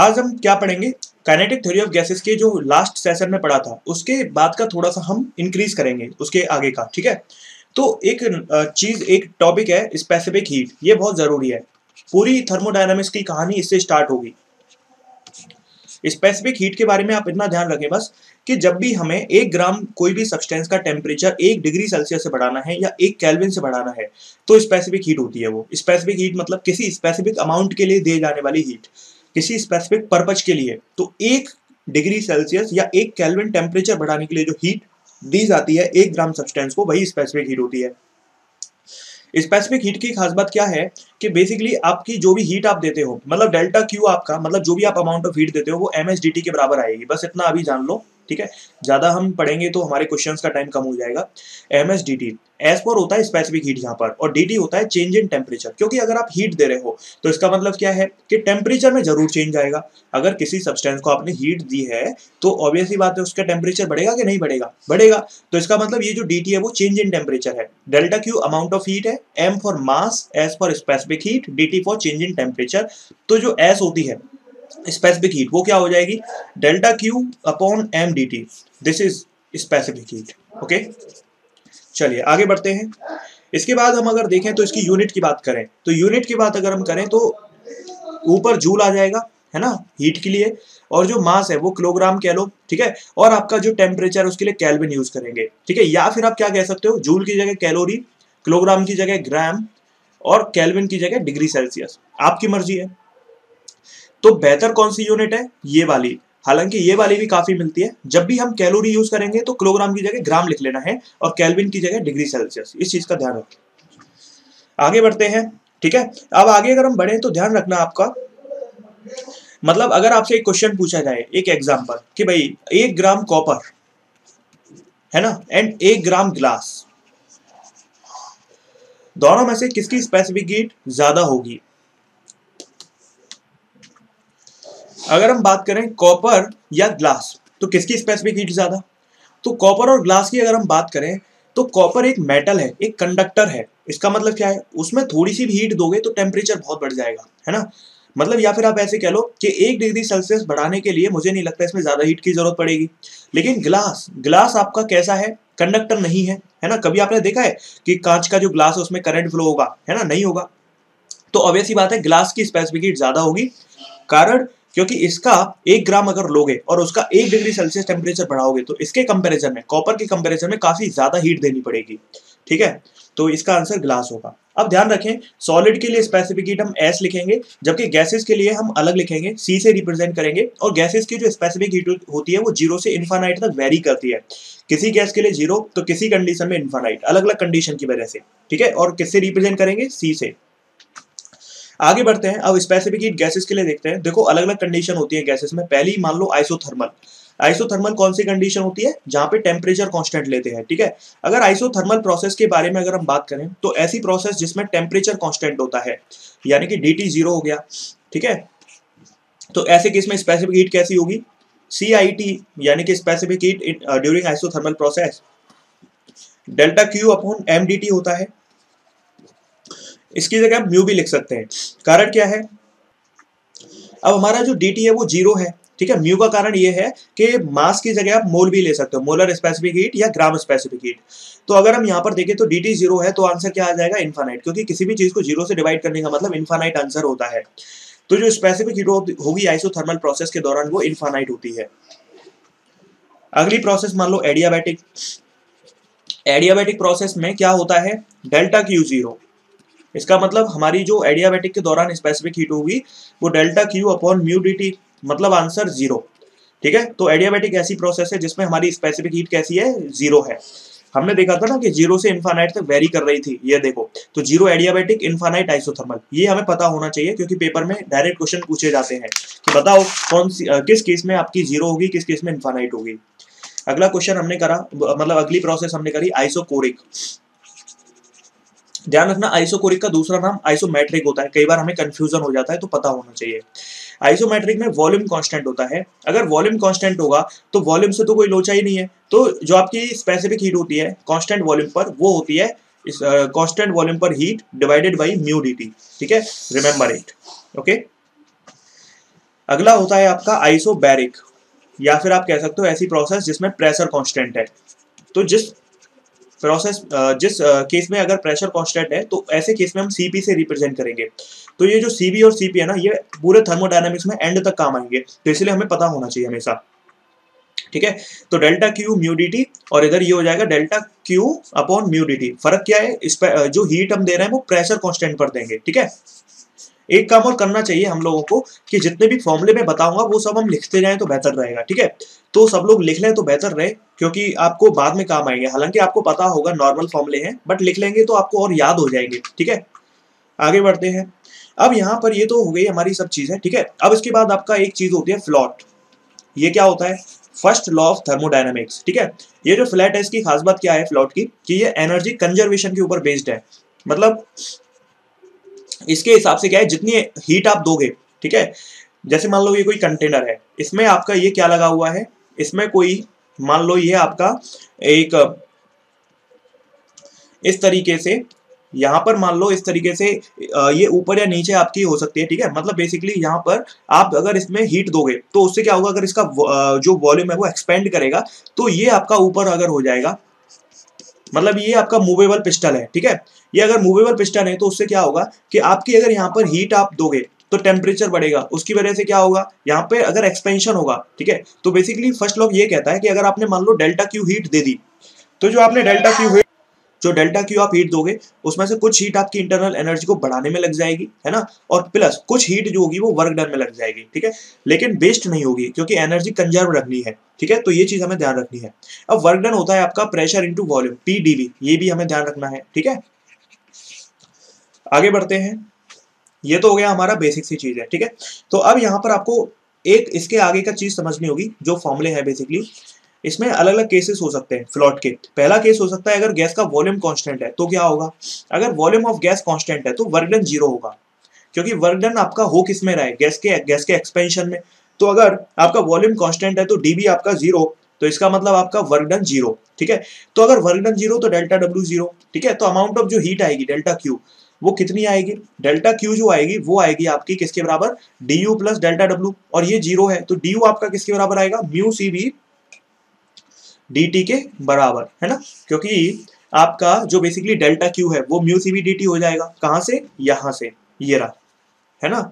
आज हम क्या पढ़ेंगे, काइनेटिक थ्योरी ऑफ गैसेस के जो लास्ट सेशन में पढ़ा था उसके बाद का थोड़ा सा हम इंक्रीज करेंगे उसके आगे का, ठीक है। तो एक चीज, एक टॉपिक है स्पेसिफिक हीट, ये बहुत जरूरी है। पूरी थर्मोडायनामिक्स की कहानी इससे स्टार्ट होगी। स्पेसिफिक हीट के बारे में आप इतना ध्यान रखें बस कि जब भी हमें 1 ग्राम कोई भी सब्सटेंस का टेम्परेचर 1 डिग्री सेल्सियस से बढ़ाना है या 1 केल्विन से बढ़ाना है तो स्पेसिफिक हीट होती है। वो स्पेसिफिक हीट मतलब किसी स्पेसिफिक अमाउंट के लिए दी जाने वाली हीट, किसी स्पेसिफिक पर्पज के लिए। तो 1 डिग्री सेल्सियस या 1 केल्विन टेम्परेचर बढ़ाने के लिए जो हीट दी जाती है 1 ग्राम सब्सटेंस को, वही स्पेसिफिक हीट होती है। स्पेसिफिक हीट की खास बात क्या है कि बेसिकली आपकी जो भी हीट आप देते हो, मतलब डेल्टा क्यू आपका, मतलब जो भी आप अमाउंट ऑफ हीट देते हो वो msdt के बराबर आएगी। बस इतना अभी जान लो, ठीक है। ज्यादा हम पढ़ेंगे तो हमारे क्वेश्चंस का टाइम कम हो जाएगा। msdt एस पर होता है स्पेसिफिक हीट यहाँ पर, और dt होता है चेंज इन टेम्परेचर। क्योंकि अगर आप हीट दे रहे हो तो इसका मतलब क्या है कि टेम्परेचर में जरूर चेंज आएगा। अगर किसी सब्सटेंस को आपने हीट दी है तो ऑब्वियसली बात है उसका टेम्परेचर बढ़ेगा कि नहीं बढ़ेगा, बढ़ेगा। तो इसका मतलब ये जो dt है वो चेंज इन टेम्परेचर है। Delta Q amount of heat है, m for mass, s for specific heat, dt for change in temperature. तो जो s होती है स्पेसिफिक हीट वो क्या हो जाएगी, delta Q upon M D T. This is specific heat. Okay, चलिए आगे बढ़ते हैं। इसके बाद हम अगर देखें तो इसकी यूनिट की बात करें तो यूनिट की बात अगर हम करें तो ऊपर जूल आ जाएगा, है ना, हीट के लिए। और जो मास है वो किलोग्राम कह लो, ठीक है। और आपका जो टेम्परेचर उसके लिए केल्विन यूज करेंगे, ठीक है। या फिर आप क्या कह सकते हो, जूल की जगह कैलोरी, किलोग्राम की जगह ग्राम, और केल्विन की जगह डिग्री सेल्सियस, आपकी मर्जी है। तो बेहतर कौन सी यूनिट है, ये वाली। हालांकि ये वाली भी काफी मिलती है। जब भी हम कैलोरी यूज करेंगे तो किलोग्राम की जगह ग्राम लिख लेना है और केल्विन की जगह डिग्री सेल्सियस, इस चीज का ध्यान रखें। आगे बढ़ते हैं, ठीक है। अब आगे अगर हम बढ़े तो ध्यान रखना आपका, मतलब अगर आपसे एक क्वेश्चन पूछा जाए, एक एग्जांपल कि भाई 1 ग्राम कॉपर, है ना, एंड 1 ग्राम ग्लास, दोनों में से किसकी स्पेसिफिक हीट ज्यादा होगी। अगर हम बात करें कॉपर या ग्लास तो किसकी स्पेसिफिक हीट ज्यादा। तो कॉपर और ग्लास की अगर हम बात करें तो कॉपर एक मेटल है, एक कंडक्टर है। इसका मतलब क्या है, उसमें थोड़ी सी भी हीट दोगे तो टेम्परेचर बहुत बढ़ जाएगा, है ना। मतलब या फिर आप ऐसे कह लो कि 1 डिग्री सेल्सियस बढ़ाने के लिए मुझे नहीं लगता इसमें ज्यादा हीट की जरूरत पड़ेगी। लेकिन ग्लास, ग्लास आपका कैसा है, कंडक्टर नहीं है ना। कभी आपने देखा है कि कांच का जो ग्लास है उसमें करंट फ्लो होगा, है ना, नहीं होगा। तो ऑब्वियस सी बात है ग्लास की स्पेसिफिक हीट ज्यादा होगी। कारण क्योंकि इसका 1 ग्राम अगर लोगे और उसका 1 डिग्री सेल्सियस टेम्परेचर बढ़ाओगे तो इसके कंपैरिजन में, कॉपर के कंपैरिजन में काफी ज्यादा हीट देनी पड़ेगी, ठीक है। तो इसका आंसर ग्लास होगा। अब ध्यान रखें, सॉलिड के लिए स्पेसिफिक हीट हम एस लिखेंगे, जबकि गैसेस के लिए हम अलग लिखेंगे, सी से रिप्रेजेंट करेंगे। और गैसेस की जो स्पेसिफिक हीट होती है वो 0 से इनफाइनाइट तक वेरी करती है। किसी गैस के लिए 0 तो किसी कंडीशन में इनफाइनाइट, अलग अलग कंडीशन की वजह से, ठीक है। और किससे रिप्रेजेंट करेंगे, सी से। आगे बढ़ते हैं, अब स्पेसिफिक हीट गैसेस के लिए देखते हैं। देखो अलग अलग कंडीशन होती है गैसेस में। पहली मान लो आइसोथर्मल। आइसोथर्मल कौन सी कंडीशन होती है, जहां पे टेम्परेचर कांस्टेंट लेते हैं, ठीक है। अगर आइसोथर्मल प्रोसेस के बारे में अगर हम बात करें तो ऐसी प्रोसेस जिसमें टेम्परेचर कांस्टेंट होता है, यानी कि dt 0 हो गया, ठीक है। तो ऐसे केस में स्पेसिफिक हीट कैसी होगी, CIT, यानी कि specific heat during isothermal process delta Q upon mdt होता है। इसकी जगह आप म्यू भी लिख सकते हैं। कारण क्या है, अब हमारा जो dt है वो 0 है, ठीक है। म्यू का कारण ये है कि मास की जगह आप मोल भी ले सकते हो, मोलर स्पेसिफिक हीट या ग्राम स्पेसिफिक हीट। तो अगर हम यहाँ पर देखें तो dt 0 है तो आंसर क्या आ जाएगा, इनफाइनाइट। क्योंकि किसी भी चीज को 0 से डिवाइड करने का मतलब इनफाइनाइट आंसर होता है। तो जो स्पेसिफिक हीट होगी आइसोथर्मल प्रोसेस के दौरान वो इनफाइनाइट होती है। अगली प्रोसेस मान लो एडियाबैटिक। एडियाबैटिक प्रोसेस में क्या होता है, डेल्टा क्यू 0। इसका मतलब हमारी जो एडियाबैटिक के दौरान स्पेसिफिक हीट होगी वो delta Q upon mu dt, मतलब आंसर 0, ठीक है। तो एडियाबैटिक ऐसी प्रोसेस है जिसमें हमारी स्पेसिफिक हीट कैसी है, 0 है। हमने देखा था ना कि 0 से इनफाइनाइट तक वेरी कर रही थी, ये देखो। तो 0 एडियाबैटिक, इनफाइनाइट आइसोथर्मल, ये हमें पता होना चाहिए क्योंकि पेपर में डायरेक्ट क्वेश्चन पूछे जाते हैं कि बताओ कौन सी किस केस में आपकी 0 होगी, किस केस में इनफाइनाइट होगी। अगला क्वेश्चन हमने करा, मतलब अगली प्रोसेस हमने करी आइसोकोरिक। ध्यान रखना आइसोकोरिक का दूसरा नाम आइसोमेट्रिक होता है, कई बार हमें कंफ्यूजन हो जाता है तो पता होना चाहिए। आइसोमेट्रिक में वॉल्यूम कांस्टेंट होता है। अगर वॉल्यूम कांस्टेंट होगा तो वॉल्यूम से तो कोई लोचा ही नहीं है। तो जो आपकी स्पेसिफिक हीट होती है कांस्टेंट वॉल्यूम पर, वो होती है इस कांस्टेंट वॉल्यूम पर heat divided by mu dt, ठीक है, रिमेंबर इट। ओके, अगला होता है आपका आइसोबैरिक, या फिर आप कह सकते हो ऐसी प्रोसेस जिसमें प्रेशर कांस्टेंट है। तो जिस केस में अगर प्रेशर कांस्टेंट है तो ऐसे केस में हम सीपी से रिप्रेजेंट करेंगे। तो ये जो सीबी और सीपी है ना, ये पूरे थर्मोडायनामिक्स में एंड तक काम आएंगे, तो इसलिए हमें पता होना चाहिए हमेशा। ठीक है, तो delta Q mu D T, और इधर ये हो जाएगा delta Q upon mu D T. फर्क क्या है, इस पर जो हीट हम दे रहे हैं वो प्रेशर कांस्टेंट पर देंगे। ठीक है, एक काम और करना चाहिए हम लोगों को कि जितने भी फॉर्मूले में बताऊंगा वो सब हम लिखते जाएं तो बेहतर रहेगा। ठीक है, तो सब लोग लिख लें तो बेहतर रहे, क्योंकि आपको बाद में काम आएंगे। हालांकि आपको पता होगा नॉर्मल फॉर्मूले हैं, बट लिख लेंगे तो आपको और याद हो जाएंगे। ठीक है, आगे बढ़ते हैं। अब यहाँ पर ये तो हो गई हमारी सब चीजें। ठीक है, अब इसके बाद आपका एक चीज होती है फ्लॉट। ये क्या होता है, फर्स्ट लॉ ऑफ थर्मोडायनामिक्स। ठीक है, ये जो फ्लैट है इसकी खास बात क्या है फ्लॉट की, कि ये एनर्जी कंजर्वेशन के ऊपर बेस्ड है। मतलब इसके हिसाब से क्या है, जितनी हीट आप दोगे, ठीक है, जैसे मान लो ये कोई कंटेनर है, इसमें आपका ये क्या लगा हुआ है, इसमें कोई मान लो ये आपका एक इस तरीके से, यहाँ पर मान लो इस तरीके से ये ऊपर या नीचे आपकी हो सकती है। ठीक है, मतलब बेसिकली यहाँ पर आप अगर इसमें हीट दोगे तो उससे क्या होगा, अगर इसका जो वॉल्यूम है वो एक्सपेंड करेगा तो ये आपका ऊपर अगर हो जाएगा, मतलब ये आपका मूवेबल पिस्टन है। ठीक है, ये अगर मूवेबल पिस्टन है तो उससे क्या होगा कि आपकी अगर यहाँ पर हीट आप दोगे तो टेम्परेचर बढ़ेगा, उसकी वजह से क्या होगा, यहाँ पे अगर एक्सपेंशन होगा। ठीक है, तो बेसिकली फर्स्ट लॉ ये कहता है कि अगर आपने मान लो डेल्टा क्यू हीट दे दी, तो जो डेल्टा क्यू आप हीट दोगे उसमें से कुछ हीट आपकी इंटरनल एनर्जी को बढ़ाने में लग जाएगी, है ना, और प्लस कुछ हीट जो होगी वो वर्क डन में लग जाएगी। ठीक है, लेकिन वेस्ट नहीं होगी, क्योंकि एनर्जी कंजर्व रखनी है। ठीक है, तो ये चीज हमें ध्यान रखनी है। अब वर्क डन होता है आपका प्रेशर इंटू वॉल्यूम, पीडीवी, ये भी हमें ध्यान रखना है। ठीक है, आगे बढ़ते हैं। ये तो हो गया हमारा बेसिक सी चीज है। ठीक है, तो अब यहाँ पर आपको एक इसके आगे का चीज समझनी होगी, जो फॉर्मूले है बेसिकली इसमें अलग अलग केसेस हो सकते हैं फ्लॉट के। पहला केस हो सकता है अगर गैस का वॉल्यूम कांस्टेंट है तो क्या होगा, अगर वॉल्यूम ऑफ गैस कांस्टेंट है तो वर्क डन जीरो होगा, क्योंकि वर्क डन आपका हो किस में रहा है, गैस के एक्सपेंशन में। तो अगर आपका वॉल्यूम कांस्टेंट है तो डीबी आपका जीरो, तो इसका मतलब आपका वर्क डन जीरो। ठीक है, तो अगर वर्क डन जीरो तो डेल्टा डब्ल्यू जीरो। ठीक है, तो अमाउंट ऑफ जो हीट आएगी डेल्टा क्यू, वो कितनी आएगी, डेल्टा क्यू जो आएगी वो आएगी आपकी किसके बराबर, D you plus delta W, और ये जीरो है तो डी यू आपका किसके बराबर आएगा, म्यू सी बी dt के बराबर, है ना, क्योंकि आपका जो बेसिकली डेल्टा क्यू है वो म्यू सीबी dt हो जाएगा। कहां से, यहां से, ये रहा, है ना।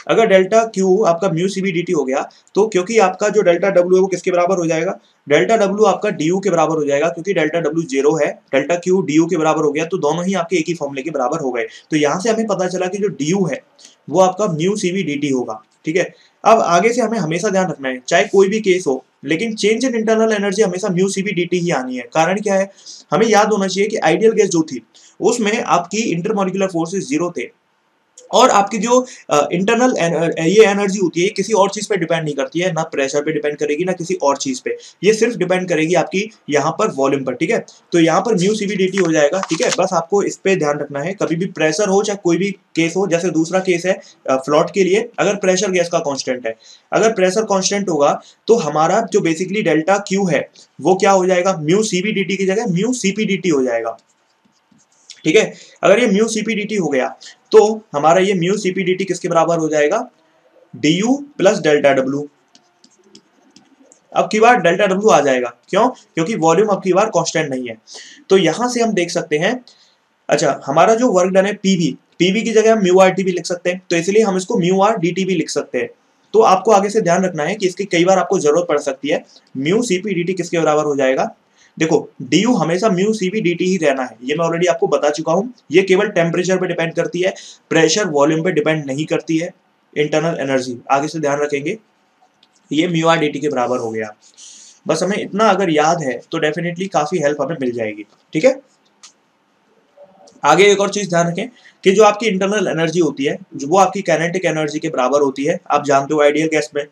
अगर डेल्टा क्यू आपका म्यू सीबी dt हो गया तो क्योंकि आपका जो डेल्टा डब्ल्यू है वो किसके बराबर हो जाएगा, डेल्टा डब्ल्यू आपका डी यू के बराबर हो जाएगा, क्योंकि डेल्टा डब्ल्यू जीरो है, डेल्टा क्यू डी यू के बराबर हो गया, तो दोनों ही आपके एक ही फॉर्मूले के बराबर हो गए। तो यहां से हमें पता चला कि जो डी यू है वो आपका म्यू सीबी dt होगा। ठीक है, अब आगे से हमें हमेशा ध्यान रखना है, चाहे कोई भी केस हो, लेकिन चेंज इन इंटरनल एनर्जी हमेशा म्यू सीबी dt ही आनी है। कारण क्या है, हमें याद होना चाहिए कि आइडियल गैस जो थी उसमें आपकी इंटरमॉलिक्यूलर फोर्सेस जीरो थे, और आपकी जो इंटरनल ये एनर्जी होती है किसी और चीज पे डिपेंड नहीं करती है, ना प्रेशर पे डिपेंड करेगी ना किसी और चीज पे, ये सिर्फ डिपेंड करेगी आपकी यहाँ पर वॉल्यूम पर। ठीक है, तो यहाँ पर म्यू सीबी dt हो जाएगा। ठीक है, बस आपको इस पे ध्यान रखना है, कभी भी प्रेशर हो चाहे कोई भी केस हो, जैसे दूसरा केस है फ्लॉट के लिए, अगर प्रेशर गैस का कॉन्स्टेंट है, अगर प्रेशर कॉन्स्टेंट होगा तो हमारा जो बेसिकली डेल्टा क्यू है वो क्या हो जाएगा, म्यू सीबी dt की जगह म्यू सीपी dt हो जाएगा। ठीक है, अगर ये म्यू सीपी dt हो गया तो हमारा ये म्यू सीपी dt किसके बराबर हो जाएगा, D you plus delta W. अब की बार डेल्टा डब्ल्यू आ जाएगा, क्यों, क्योंकि वॉल्यूम अब की बार कांस्टेंट नहीं है। तो यहां से हम देख सकते हैं, अच्छा हमारा जो वर्क डन है पीवी की जगह हम म्यू आर टी भी लिख सकते हैं, तो इसलिए हम इसको म्यू आर डी टी भी लिख सकते हैं। तो आपको आगे से ध्यान रखना है कि इसकी कई बार आपको जरूरत पड़ सकती है। म्यू सीपी डी टी किसके बराबर हो जाएगा, देखो डी यू हमेशा म्यू सीबी डी टी ही रहना है, ये मैं ऑलरेडी आपको बता चुका हूं। ये केवल टेम्परेचर पे डिपेंड करती है, प्रेशर वॉल्यूम पे डिपेंड नहीं करती है। इंटरनल एनर्जी आगे से ध्यान रखेंगे, ये म्यू आर डी टी के बराबर हो गया। बस हमें इतना अगर याद है तो डेफिनेटली काफी हेल्प हमें मिल जाएगी। ठीक है, आगे एक और चीज ध्यान रखें कि जो आपकी इंटरनल एनर्जी होती है जो वो आपकी काइनेटिक एनर्जी के बराबर होती है। आप जानते हो आइडियल गैस में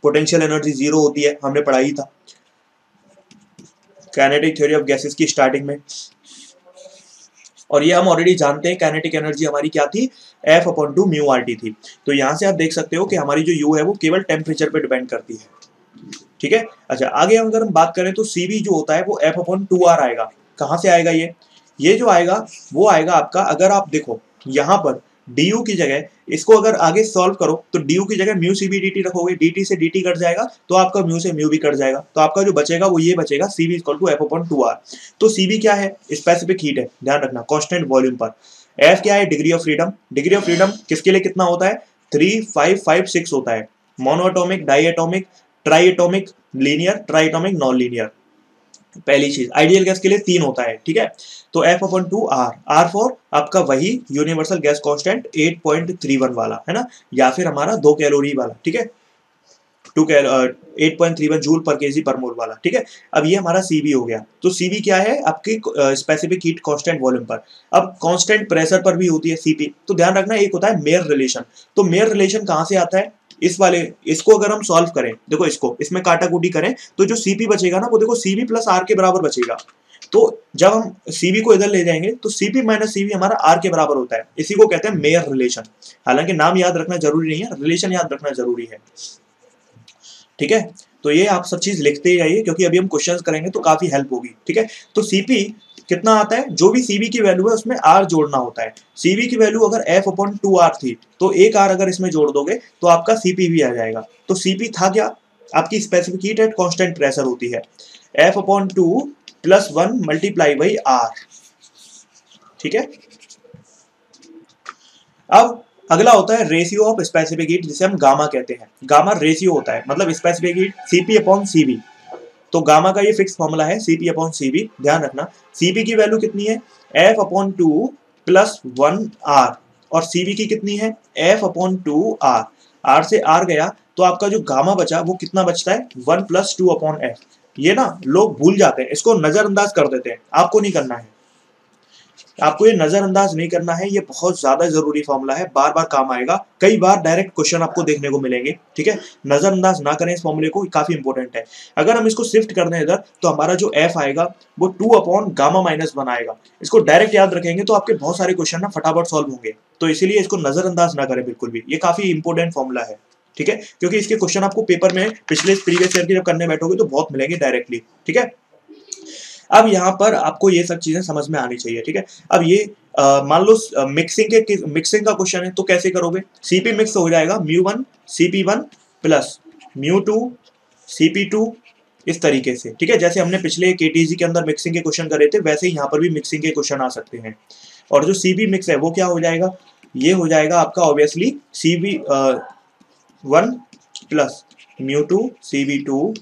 पोटेंशियल एनर्जी जीरो होती है, हमने पढ़ा ही था काइनेटिक थ्योरी ऑफ गैसेस की स्टार्टिंग में, और ये हम ऑलरेडी जानते हैं काइनेटिक एनर्जी हमारी क्या थी, F upon two mu R T थी। तो यहाँ से आप देख सकते हो कि हमारी जो U है वो केवल टेम्परेचर पे डिपेंड करती है। ठीक है, अच्छा आगे अगर हम बात करें तो CV जो होता है वो F अपॉन टू आर आएगा। कहाँ से आएगा ये जो आएगा वो आएगा आपका, अगर आप देखो यहाँ पर du की जगह इसको अगर आगे सॉल्व करो तो du की जगह म्यू cv dt रखोगे, dt से dt कट जाएगा तो आपका म्यू से म्यू भी कट जाएगा, तो आपका जो बचेगा वो ये बचेगा cv इक्वल टू f/2r। तो cv क्या है? स्पेसिफिक हीट है, ध्यान रखना, कांस्टेंट वॉल्यूम पर। f क्या है? Degree of freedom. Degree of freedom किसके लिए कितना होता है? 3, 5, 5, 6 होता है। Monoatomic, diatomic, triatomic, linear, triatomic, non linear. पहली चीज आइडियल गैस के लिए 3 होता है, ठीक है। तो f/2r, r फॉर आपका वही यूनिवर्सल गैस कांस्टेंट 8.31 वाला है ना, या फिर हमारा 2 कैलोरी वाला, ठीक है, 8.31 जूल पर केजी पर मोल वाला, ठीक है। अब ये हमारा cv हो गया। तो cv क्या है? आपकी स्पेसिफिक हीट कांस्टेंट वॉल्यूम पर। अब कांस्टेंट प्रेशर पर भी होती है cp। तो ध्यान रखना, एक होता है मेयर रिलेशन। तो मेयर रिलेशन कहां से आता है? इस वाले, इसको अगर हम सॉल्व करें, देखो इसको, इसमें काटाकूटी करें तो जो cp बचेगा ना वो देखो cv प्लस r के बराबर बचेगा। तो जब हम cv को इधर ले जाएंगे तो cp माइनस cv हमारा r के बराबर होता है। इसी को कहते हैं मेयर रिलेशन। हालांकि नाम याद रखना जरूरी नहीं है, रिलेशन याद रखना जरूरी है, ठीक है। तो ये आप सब चीज लिखते ही जाइए क्योंकि अभी हम क्वेश्चंस करेंगे तो काफी हेल्प होगी, ठीक है। तो cp कितना आता है? जो भी cv की वैल्यू है उसमें r जोड़ना होता है। cv की वैल्यू अगर f/2r थी तो एक r अगर इसमें जोड़ दोगे तो आपका cp भी आ जाएगा। तो cp था क्या? आपकी specific heat at constant pressure होती है, f/2 plus 1 multiply by r, ठीक है। अब अगला होता है रेशियो ऑफ स्पेसिफिक हीट, जिसे हम गामा कहते हैं। गामा रेशियो होता है, मतलब स्पेसिफिक हीट cp/cv। तो गामा का ये फिक्स फॉर्मूला है cp/cv। ध्यान रखना, cp की वैल्यू कितनी है? f/2 प्लस 1r, और cv की कितनी है? f/2r। r से r गया तो आपका जो गामा बचा वो कितना बचता है? 1 प्लस 2/f। ये ना लोग भूल जाते हैं, इसको नजरअंदाज कर देते हैं। आपको नहीं करना है, आपको ये नजरअंदाज नहीं करना है, ये बहुत ज्यादा जरूरी फॉर्मूला है, बार बार काम आएगा, कई बार डायरेक्ट क्वेश्चन आपको देखने को मिलेंगे, ठीक है। नजरअंदाज ना करें इस फॉर्मूले को, काफी इंपॉर्टेंट है। अगर हम इसको शिफ्ट कर दें इधर तो हमारा जो f आएगा वो 2/गामा-1 आएगा। इसको डायरेक्ट याद रखेंगे तो आपके बहुत सारे क्वेश्चन ना फटाफट सॉल्व होंगे। तो इसीलिए इसको नजरअंदाज ना करें बिल्कुल भी, ये काफी इंपॉर्टेंट फॉर्मूला है, ठीक है, क्योंकि इसके क्वेश्चन आपको पेपर में पिछले प्रीवियस ईयर के जब करने बैठोगे तो बहुत मिलेंगे डायरेक्टली, ठीक है। अब यहाँ पर आपको ये सब चीजें समझ में आनी चाहिए, ठीक है। अब ये मान लो मिक्सिंग का क्वेश्चन है तो कैसे करोगे? cp मिक्स हो जाएगा μ1 cp1 प्लस μ2 cp2, इस तरीके से, ठीक है। जैसे हमने पिछले केटीजी के अंदर मिक्सिंग के क्वेश्चन करे थे वैसे ही यहाँ पर भी मिक्सिंग के क्वेश्चन आ सकते हैं। और जो cp मिक्स है वो क्या हो जाएगा? ये हो जाएगा आपका obviously cv1 plus μ2 cv2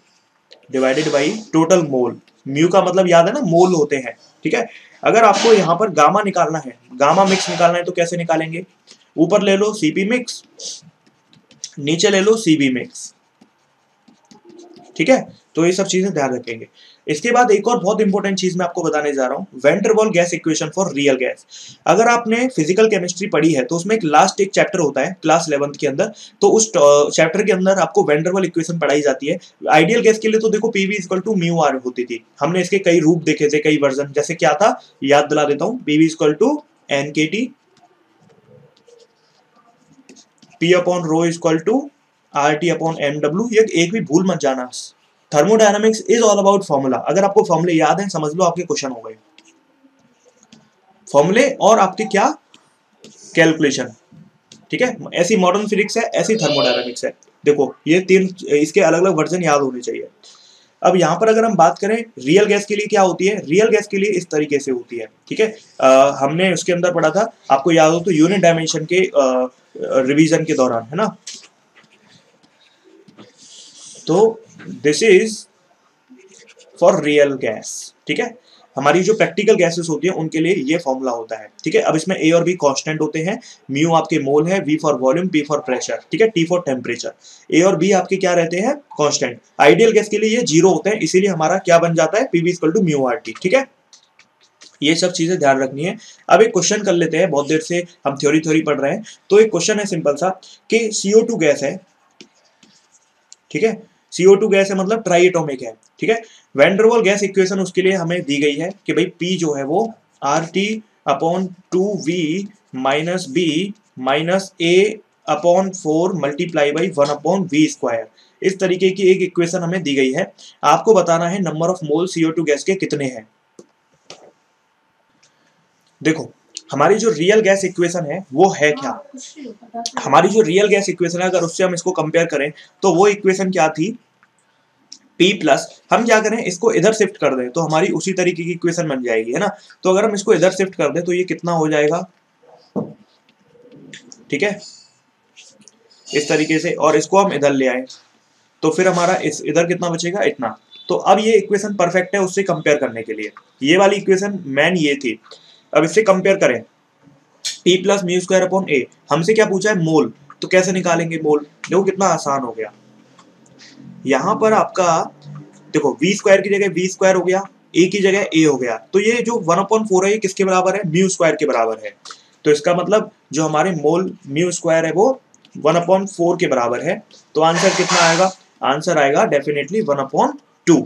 divided by total mole. Mu का मतलब याद है ना, मोल होते हैं, ठीक है। अगर आपको यहाँ पर गामा निकालना है, गामा मिक्स निकालना है तो कैसे निकालेंगे? ऊपर ले लो cp मिक्स, नीचे ले लो cv मिक्स, ठीक है। तो ये सब चीजें ध्यान रखेंगे। इसके बाद एक और बहुत इंपॉर्टेंट चीज मैं आपको बताने जा रहा हूँ, वैन डर वाल gas equation for real gas. अगर आपने फिजिकल केमिस्ट्री पढ़ी है तो उसमें एक चैप्टर होता है क्लास 11th के अंदर, तो उस चैप्टर के अंदर आपको वैन डर वाल इक्वेशन पढ़ाई जाती है। आइडियल गैस के लिए तो देखो PV equal to mu R होती थी, हमने इसके कई रूप देखे थे, कई वर्जन। जैसे क्या था याद दिला देता हूँ, PV equal to NKT, P upon rho equal to R T upon MW. ये एक भी भूल मत जाना, thermodynamics is all about formula. अगर आपको फॉर्मूले याद हैं समझ लो आपके क्वेश्चन हो गए, फॉर्मूले और आपके क्या कैलकुलेशन, ठीक है। ऐसी मॉडर्न फिजिक्स है, ऐसी थर्मोडायनामिक्स है। देखो ये तीन, इसके अलग अलग वर्जन याद होने चाहिए। अब यहाँ पर अगर हम बात करें रियल गैस के लिए क्या होती है, रियल गैस के लिए इस तरीके से होती है, ठीक है। हमने उसके अंदर पढ़ा था, आपको याद हो तो यूनिट डायमेंशन के रिवीजन के दौरान, है ना। तो this is for real gas, ठीक है। हमारी जो प्रैक्टिकल गैसेस होती है उनके लिए ये फॉर्मूला होता है, ठीक है। अब इसमें ए और बी कांस्टेंट होते हैं, म्यू आपके मोल है, V for volume, P for pressure, ठीक है, टी फॉर टेम्परेचर। ए और बी आपके क्या रहते हैं? कांस्टेंट। आइडियल गैस के लिए ये 0 होते हैं, इसीलिए हमारा क्या बन जाता है? PV equal to mu R T, ठीक है। ये सब चीजें ध्यान रखनी है। अब एक क्वेश्चन कर लेते हैं, बहुत देर से हम थ्योरी पढ़ रहे हैं, तो एक क्वेश्चन है सिंपल सा कि CO2 गैस है, ठीक है। CO2 गैस है मतलब ट्राई एटॉमिक है, ठीक है। वैन डर वाल गैस इक्वेशन उसके लिए हमें दी गई है कि भाई P जो है वो RT upon 2V minus B minus A upon 4 multiply by 1 upon V square. इस तरीके की एक इक्वेशन हमें दी गई है। आपको बताना है number of mole CO2 gas के कितने हैं। देखो हमारी जो रियल गैस इक्वेशन है वो है क्या, हमारी जो रियल गैस इक्वेशन है अगर उससे हम इसको कंपेयर करें तो वो इक्वेशन क्या थी, P प्लस, हम क्या करें इसको इधर शिफ्ट कर दें तो हमारी उसी तरीके की इक्वेशन बन जाएगी, है ना। तो अगर हम इसको इधर शिफ्ट कर दें तो ये कितना हो जाएगा, ठीक है, इस तरीके से, और इसको हम इधर ले आए तो फिर हमारा इस इधर कितना बचेगा, इतना। तो अब ये इक्वेशन परफेक्ट है उससे कंपेयर करने के लिए, ये वाली इक्वेशन मैन ये थी। अब इससे कंपेयर करें, P plus mu square upon A, हमसे क्या पूछा है, मोल, तो कैसे निकालेंगे मोल, देखो कितना आसान हो गया। यहां पर आपका देखो v स्क्वायर की जगह v स्क्वायर हो गया, a की जगह a हो गया, तो ये जो 1/4 है ये किसके बराबर है, म्यू स्क्वायर के बराबर है। तो इसका मतलब जो हमारे मोल म्यू स्क्वायर है वो 1/4 के बराबर है। तो आंसर कितना आएगा, आंसर आएगा डेफिनेटली 1/2।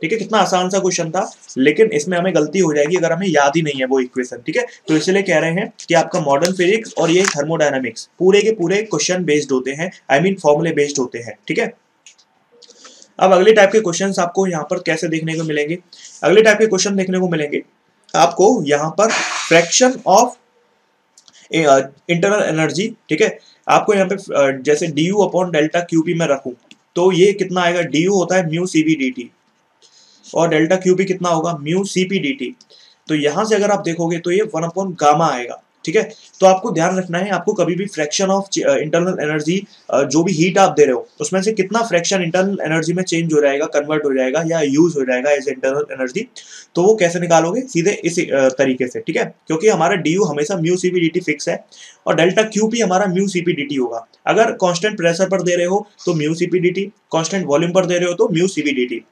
ठीक है, कितना आसान सा क्वेश्चन था, लेकिन इसमें हमें गलती हो जाएगी अगर हमें याद ही नहीं है वो इक्वेशन। ठीक है, तो इसलिए कह रहे हैं कि आपका मॉडर्न फिजिक्स और ये थर्मोडायनामिक्स पूरे के पूरे क्वेश्चन बेस्ड होते हैं, आई मीन फॉर्मूले बेस्ड होते हैं। ठीक है, अब अगले टाइप के क्वेश्चंस आपको यहाँ पर कैसे देखने को मिलेंगे, अगले टाइप के क्वेश्चन देखने को मिलेंगे आपको यहाँ पर फ्रैक्शन ऑफ इंटरनल एनर्जी। ठीक है, आपको यहाँ पे जैसे D U upon delta QP में रखूं तो ये कितना आएगा, डी यू होता है म्यू सीबी डी टी और डेल्टा क्यूपी कितना होगा, म्यू सीपी डी टी। तो यहां से अगर आप देखोगे तो ये 1/गामा आएगा। ठीक है, तो आपको ध्यान रखना है, आपको कभी भी फ्रैक्शन ऑफ इंटरनल एनर्जी, जो भी हीट आप दे रहे हो उसमें से कितना फ्रैक्शन इंटरनल एनर्जी में चेंज हो जाएगा, कन्वर्ट हो जाएगा या यूज हो जाएगा एज इंटरनल एनर्जी, तो वो कैसे निकालोगे, सीधे इस तरीके से। ठीक है, क्योंकि हमारा डी यू हमेशा mu CP D T fix है और डेल्टा क्यूपी हमारा म्यू सीपी डी टी होगा। अगर कांस्टेंट प्रेशर पर दे रहे हो तो mu CP D T, constant volume पर दे रहे हो तो म्यू सीपी डी टी।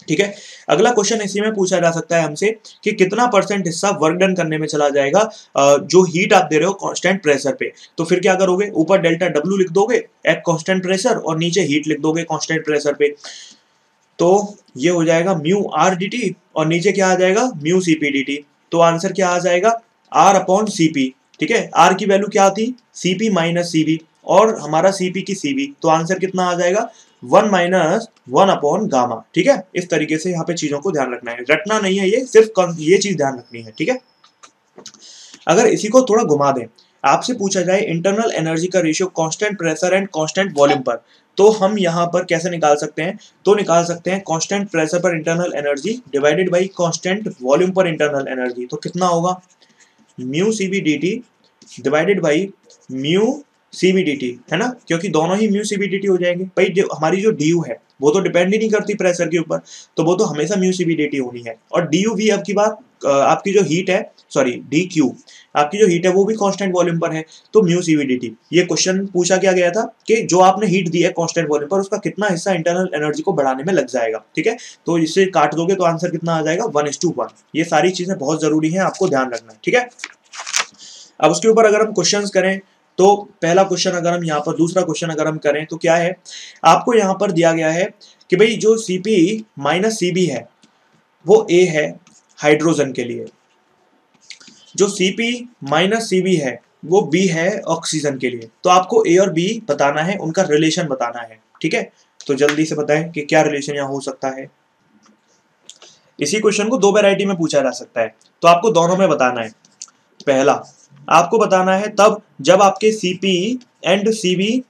ठीक है, अगला क्वेश्चन इसी में पूछा जा सकता है हमसे कि कितना % हिस्सा वर्क डन करने में चला जाएगा जो हीट आप दे रहे हो कांस्टेंट प्रेशर पे। तो फिर क्या करोगे, ऊपर डेल्टा डब्ल्यू लिख दोगे एट कांस्टेंट प्रेशर और नीचे हीट लिख दोगे कांस्टेंट प्रेशर पे। तो ये हो जाएगा म्यू आर डी टी और नीचे क्या आ जाएगा, म्यू सीपी डी टी। तो आंसर क्या आ जाएगा, आर अपॉन सीपी। ठीक है, आर की वैल्यू क्या थी, सीपी माइनस सीबी और हमारा सीपी की सीबी, तो आंसर कितना आ जाएगा, 1 माइनस 1/गामा। ठीक है, इस तरीके से यहाँ पे चीजों को ध्यान रखना है, रटना नहीं है, ये सिर्फ ये चीज ध्यान रखनी है। ठीक है, अगर इसी को थोड़ा घुमा दें, आपसे पूछा जाए इंटरनल एनर्जी का ratio constant pressure and constant volume पर, तो हम यहाँ पर कैसे निकाल सकते हैं, तो निकाल सकते हैं कांस्टेंट प्रेशर पर internal energy divided by constant volume पर इंटरनल एनर्जी। तो कितना होगा, mu CB D T divided by mu CBDT, है ना, क्योंकि दोनों ही म्यू सीबीडीटी हो जाएंगे। भाई जो हमारी जो डी है वो तो डिपेंड ही नहीं करती प्रेशर के ऊपर, तो वो तो हमेशा म्यू सीबीडीटी होनी है। और डी यू वी अब की बात, आपकी जो हीट है, सॉरी डी क्यू, आपकी जो हीट है वो भी कांस्टेंट वॉल्यूम पर है, तो म्यू सीबीडीटी। ये क्वेश्चन पूछा क्या गया था कि जो आपने हीट दी है कांस्टेंट वॉल्यूम पर उसका कितना हिस्सा इंटरनल एनर्जी को बढ़ाने में लग जाएगा। ठीक है, तो इससे काट दोगे तो आंसर कितना आ जाएगा, 1:1। ये सारी चीजें बहुत जरूरी है, आपको ध्यान रखना है। ठीक है, अब उसके ऊपर अगर हम क्वेश्चंस करें तो पहला क्वेश्चन अगर हम यहाँ पर, दूसरा क्वेश्चन अगर हम करें तो क्या है, आपको यहाँ पर दिया गया है कि भाई जो Cp माइनस Cb है वो A है हाइड्रोजन के लिए, जो Cp माइनस Cb है वो B है ऑक्सीजन के लिए। तो आपको A और B बताना है, उनका रिलेशन बताना है। ठीक है, तो जल्दी से बताएं कि क्या रिलेशन यहाँ हो सकता है। इसी क्वेश्चन को दो वैरायटी में पूछा जा सकता है, तो आपको दोनों में बताना है। पहला आपको बताना है तब जब आपके Cp and Cb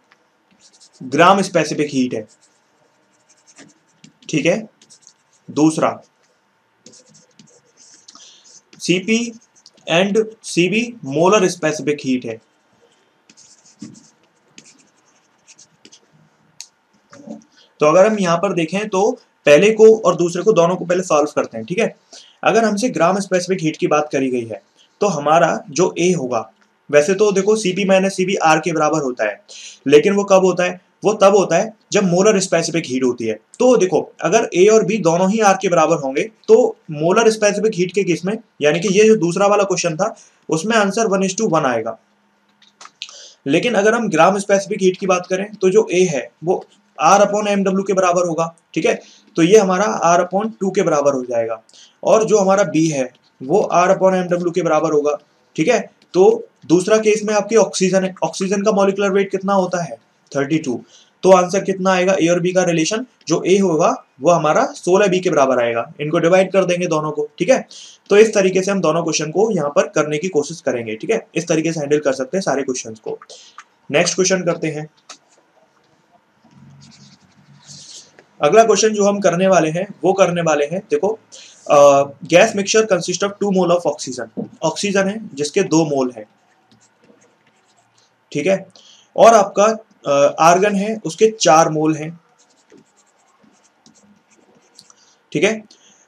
gram specific heat है। ठीक है, दूसरा Cp and Cb molar specific heat है। तो अगर हम यहां पर देखें तो पहले को और दूसरे को, दोनों को पहले सॉल्व करते हैं। ठीक है, अगर हमसे ग्राम स्पेसिफिक हीट की बात करी गई है तो हमारा जो A होगा, वैसे तो देखो Cp माइनस Cb R के बराबर होता है, लेकिन वो कब होता है, वो तब होता है जब मोलर स्पेसिफिक हीट होती है। तो देखो अगर A और B दोनों ही R के बराबर होंगे तो मोलर स्पेसिफिक हीट के केस में, यानी कि ये जो दूसरा वाला क्वेश्चन था उसमें आंसर 1:1 आएगा। लेकिन अगर हम ग्राम स्पेसिफिक हीट की बात करें तो जो A है वो R/mW के बराबर होगा। ठीक है, तो ये हमारा R/2 के बराबर हो जाएगा, और जो हमारा B है वो R/mW के बराबर होगा। ठीक है, तो दूसरा केस में आपकी ऑक्सीजन है, ऑक्सीजन का मॉलिक्यूलर वेट कितना होता है, 32। तो आंसर कितना आएगा, ए और बी का रिलेशन जो ए होगा वो हमारा 16 बी के बराबर आएगा। इनको डिवाइड कर देंगे दोनों को, ठीक है। तो इस तरीके से हम दोनों क्वेश्चन को यहाँ पर करने की कोशिश करेंगे, ठीक है। इस तरीके से हैंडल कर सकते हैं सारे क्वेश्चन को। नेक्स्ट क्वेश्चन करते हैं। अगला क्वेश्चन जो हम करने वाले हैं वो करने वाले हैं, देखो gas mixture consist of 2 mole of oxygen. Oxygen है जिसके 2 मोल है, ठीक है। और आपका आर्गन है उसके 4 मोल हैं, ठीक है।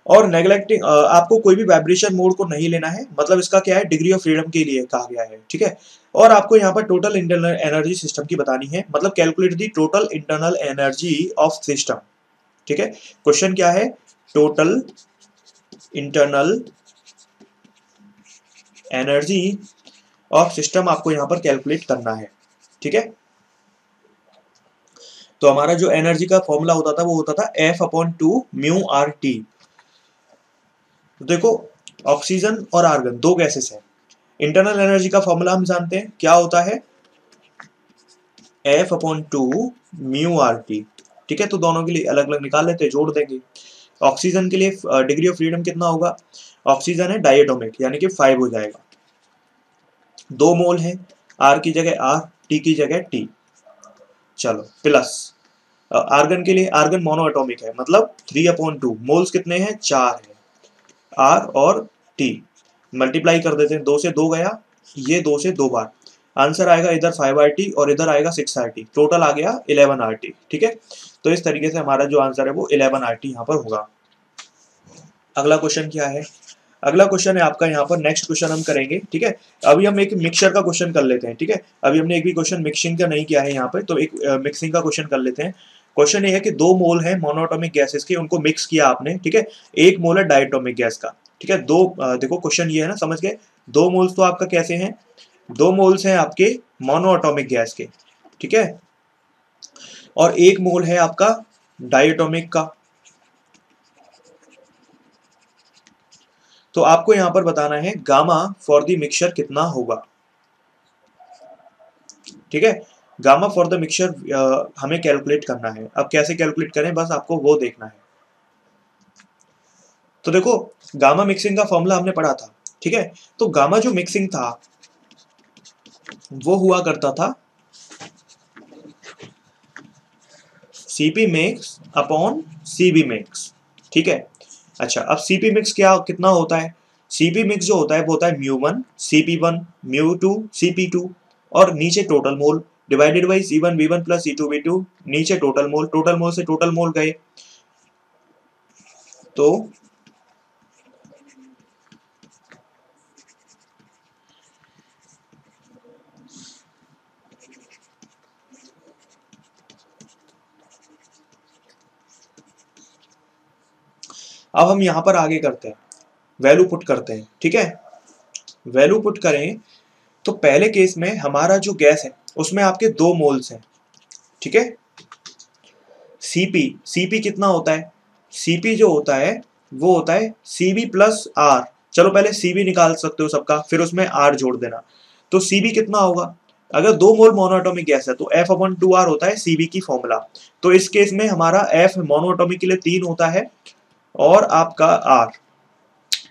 और नेग्लेक्टिंग आपको कोई भी वाइब्रेशन मोड को नहीं लेना है, मतलब इसका क्या है, डिग्री ऑफ फ्रीडम के लिए कहा गया है, ठीक है। और आपको यहाँ पर टोटल इंटरनल एनर्जी सिस्टम की बतानी है, मतलब calculate the total internal energy of system, ठीक है। क्वेश्चन क्या है, total internal energy of system आपको यहाँ पर कैलकुलेट करना है, ठीक है। तो हमारा जो एनर्जी का फॉर्मूला होता था वो होता था F/2 म्यू आर टी। देखो ऑक्सीजन और आर्गन 2 गैसेस हैं, इंटरनल एनर्जी का फॉर्मूला हम जानते हैं क्या होता है, F/2 म्यू आर टी, ठीक है। तो दोनों के लिए अलग अलग निकाल लेते हैं, जोड़ देंगे। ऑक्सीजन के लिए डिग्री ऑफ फ्रीडम कितना होगा, ऑक्सीजन है डायटोमिक यानी कि 5 हो जाएगा, 2 मोल है, आर की जगह आर, टी की जगह टी, चलो प्लस आर्गन के लिए, आर्गन मोनोएटॉमिक है मतलब 3/2, मोल्स कितने हैं, 4 है, आर और टी मल्टीप्लाई कर देते हैं, 2 से 2 गया, ये 2 से 2 बार, आंसर आएगा इधर 5RT और इधर आएगा 6RT, टोटल आ गया 11RT, ठीक है। तो इस तरीके से हमारा जो आंसर है वो 11RT यहाँ पर होगा। अगला क्वेश्चन क्या है, अगला क्वेश्चन है आपका यहाँ पर, नेक्स्ट क्वेश्चन हम करेंगे, ठीक है। अभी हम एक मिक्सचर का क्वेश्चन कर लेते हैं, ठीक है। अभी हमने एक भी क्वेश्चन मिक्सिंग का नहीं किया है यहाँ पे, तो एक मिक्सिंग का क्वेश्चन कर लेते हैं। क्वेश्चन ये है कि 2 मोल है मोनोएटॉमिक गैसेस के, उनको मिक्स किया आपने, ठीक है। 1 मोल है डायटोमिक गैस का, ठीक है। देखो क्वेश्चन ये है ना, समझ गए, 2 मोल्स तो आपका कैसे हैं, 2 मोल्स हैं आपके मोनोएटॉमिक गैस के, ठीक है, और 1 मोल है आपका डायटोमिक का। तो आपको यहां पर बताना है गामा फॉर द मिक्सचर कितना होगा, ठीक है। गामा फॉर द मिक्सचर हमें कैलकुलेट करना है। अब कैसे कैलकुलेट करें, बस आपको वो देखना है। तो देखो गामा मिक्सिंग का फॉर्मूला हमने पढ़ा था, ठीक है। तो गामा जो मिक्सिंग था वो हुआ करता था Cp mix upon Cb mix, ठीक है। अच्छा अब Cp मिक्स क्या कितना होता है, Cp मिक्स जो होता है वो होता है μ1 Cp1 μ2 Cp2 और नीचे total mole divided by C1 V1 plus C2 V2, नीचे टोटल मोल से टोटल मोल गए। तो अब हम यहां पर आगे करते हैं, वैल्यू पुट करते हैं, ठीक है। वैल्यू पुट करें तो पहले केस में हमारा जो गैस है उसमें आपके 2 मोल्स हैं, ठीक है। Cp कितना होता है, Cp जो होता है वो होता है Cb प्लस आर, चलो पहले Cb निकाल सकते हो सबका, फिर उसमें R जोड़ देना। तो Cb कितना होगा, अगर 2 मोल मोनोएटॉमिक गैस है तो F/2R होता है Cb की फॉर्मूला। तो इस केस में हमारा F मोनोएटॉमिक के लिए 3 होता है और आपका R,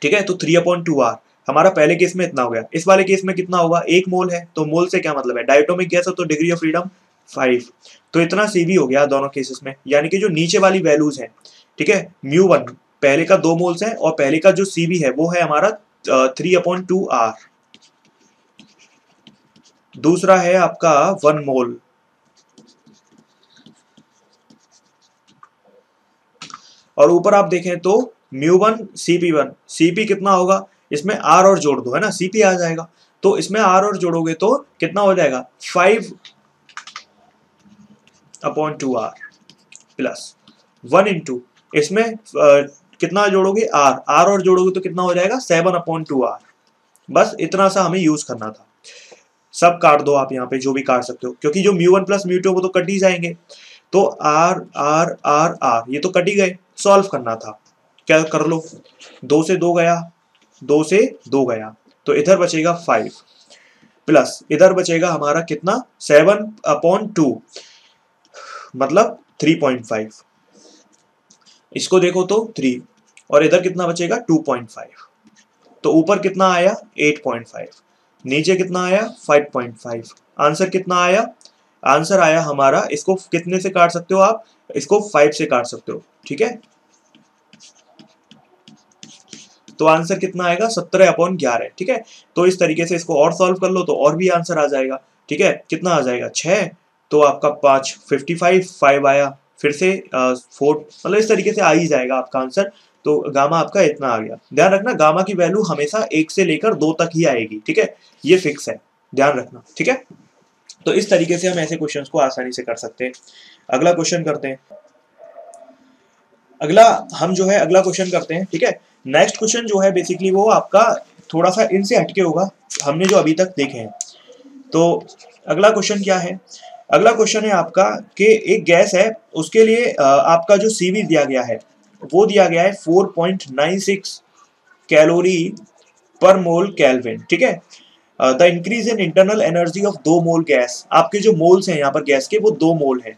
ठीक है। तो 3/2R हमारा पहले केस में इतना हो गया। इस वाले केस में कितना होगा, 1 मोल है, तो मोल से क्या मतलब है, डायटोमिक गैस है तो डिग्री ऑफ फ्रीडम 5, तो इतना Cb हो गया दोनों केसेस में। यानी कि जो नीचे वाली वैल्यूज हैं, ठीक है, μ1 पहले का 2 मोल्स है और पहले का जो Cb है वो है हमारा 3/2R, दूसरा है आपका 1 मोल, और ऊपर आप देखें तो μ1 Cp1, Cp कितना होगा, इसमें R और जोड़ दो, है ना, Cp आ जाएगा। तो इसमें R और जोड़ोगे तो कितना हो जाएगा, 5/2R प्लस 1 इंटू इसमें कितना जोड़ोगे, R और जोड़ोगे तो कितना हो जाएगा 7/2R। बस इतना सा हमें यूज करना था। सब काट दो आप यहाँ पे जो भी काट सकते हो, क्योंकि जो μ1 प्लस μ2 वो तो कट ही जाएंगे। तो R R R R ये तो कट ही गए, सॉल्व करना था, क्या कर लो, 2 से 2 गया, 2 से 2 गया, तो इधर बचेगा 5 प्लस इधर बचेगा हमारा कितना 7/2, मतलब 3.5, इसको देखो तो 3 और इधर कितना बचेगा 2.5, तो ऊपर कितना आया 8.5, नीचे कितना आया 5.5। आंसर कितना आया, आंसर आया हमारा, इसको कितने से काट सकते हो आप, इसको 5 से काट सकते हो, ठीक है। तो आंसर कितना आएगा 17/11, ठीक है। तो इस तरीके से इसको और सॉल्व कर लो तो और भी आंसर आ जाएगा, ठीक है। कितना आ जाएगा 6, तो आपका 5 55, 5 आया, फिर से 4, मतलब इस तरीके से आ ही जाएगा आपका आंसर। तो गामा आपका इतना आ गया। ध्यान रखना गामा की वैल्यू हमेशा 1 से लेकर 2 तक ही आएगी, ठीक है, ये फिक्स है, ध्यान रखना, ठीक है। तो इस तरीके से हम ऐसे क्वेश्चंस को आसानी से कर सकते हैं। अगला क्वेश्चन करते हैं, अगला हम जो है अगला क्वेश्चन करते हैं, ठीक है। नेक्स्ट क्वेश्चन जो है बेसिकली वो आपका थोड़ा सा इनसे हटके होगा, हमने जो अभी तक देखे हैं। तो अगला क्वेश्चन क्या है, अगला क्वेश्चन है आपका कि एक गैस है, उसके लिए आपका जो सीवी दिया गया है वो दिया गया है 4.96 कैलोरी पर मोल केल्विन, ठीक है। The increase in internal energy of 2 mole gas, आपके जो मोल्स हैं यहाँ पर गैस के वो 2 मोल हैं,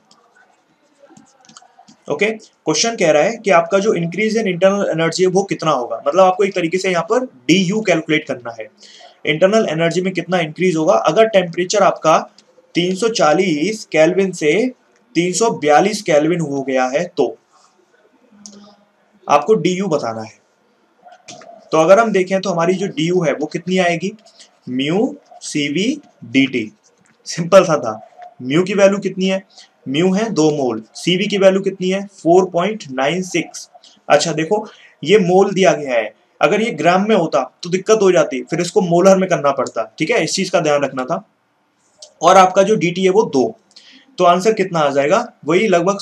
ओके। क्वेश्चन कह रहा है कि आपका जो इंक्रीज इन इंटरनल एनर्जी है वो कितना होगा, मतलब आपको एक तरीके से यहाँ पर डी यू कैलकुलेट करना है, इंटरनल एनर्जी में कितना इंक्रीज होगा अगर टेम्परेचर आपका 340 केल्विन से 342 केल्विन हो गया है, तो आपको डी यू बताना है। तो अगर हम देखें तो हमारी जो डी यू है वो कितनी आएगी, mu C V D T, simple सा था। म्यू की वैल्यू कितनी है, म्यू है 2 मोल, सीवी की वैल्यू कितनी है 4.96। अच्छा देखो ये मोल दिया गया है, अगर ये ग्राम में होता तो दिक्कत हो जाती, फिर इसको मोलर में करना पड़ता, ठीक है, इस चीज का ध्यान रखना था। और आपका जो डी है वो 2, तो आंसर कितना आ जाएगा, वही लगभग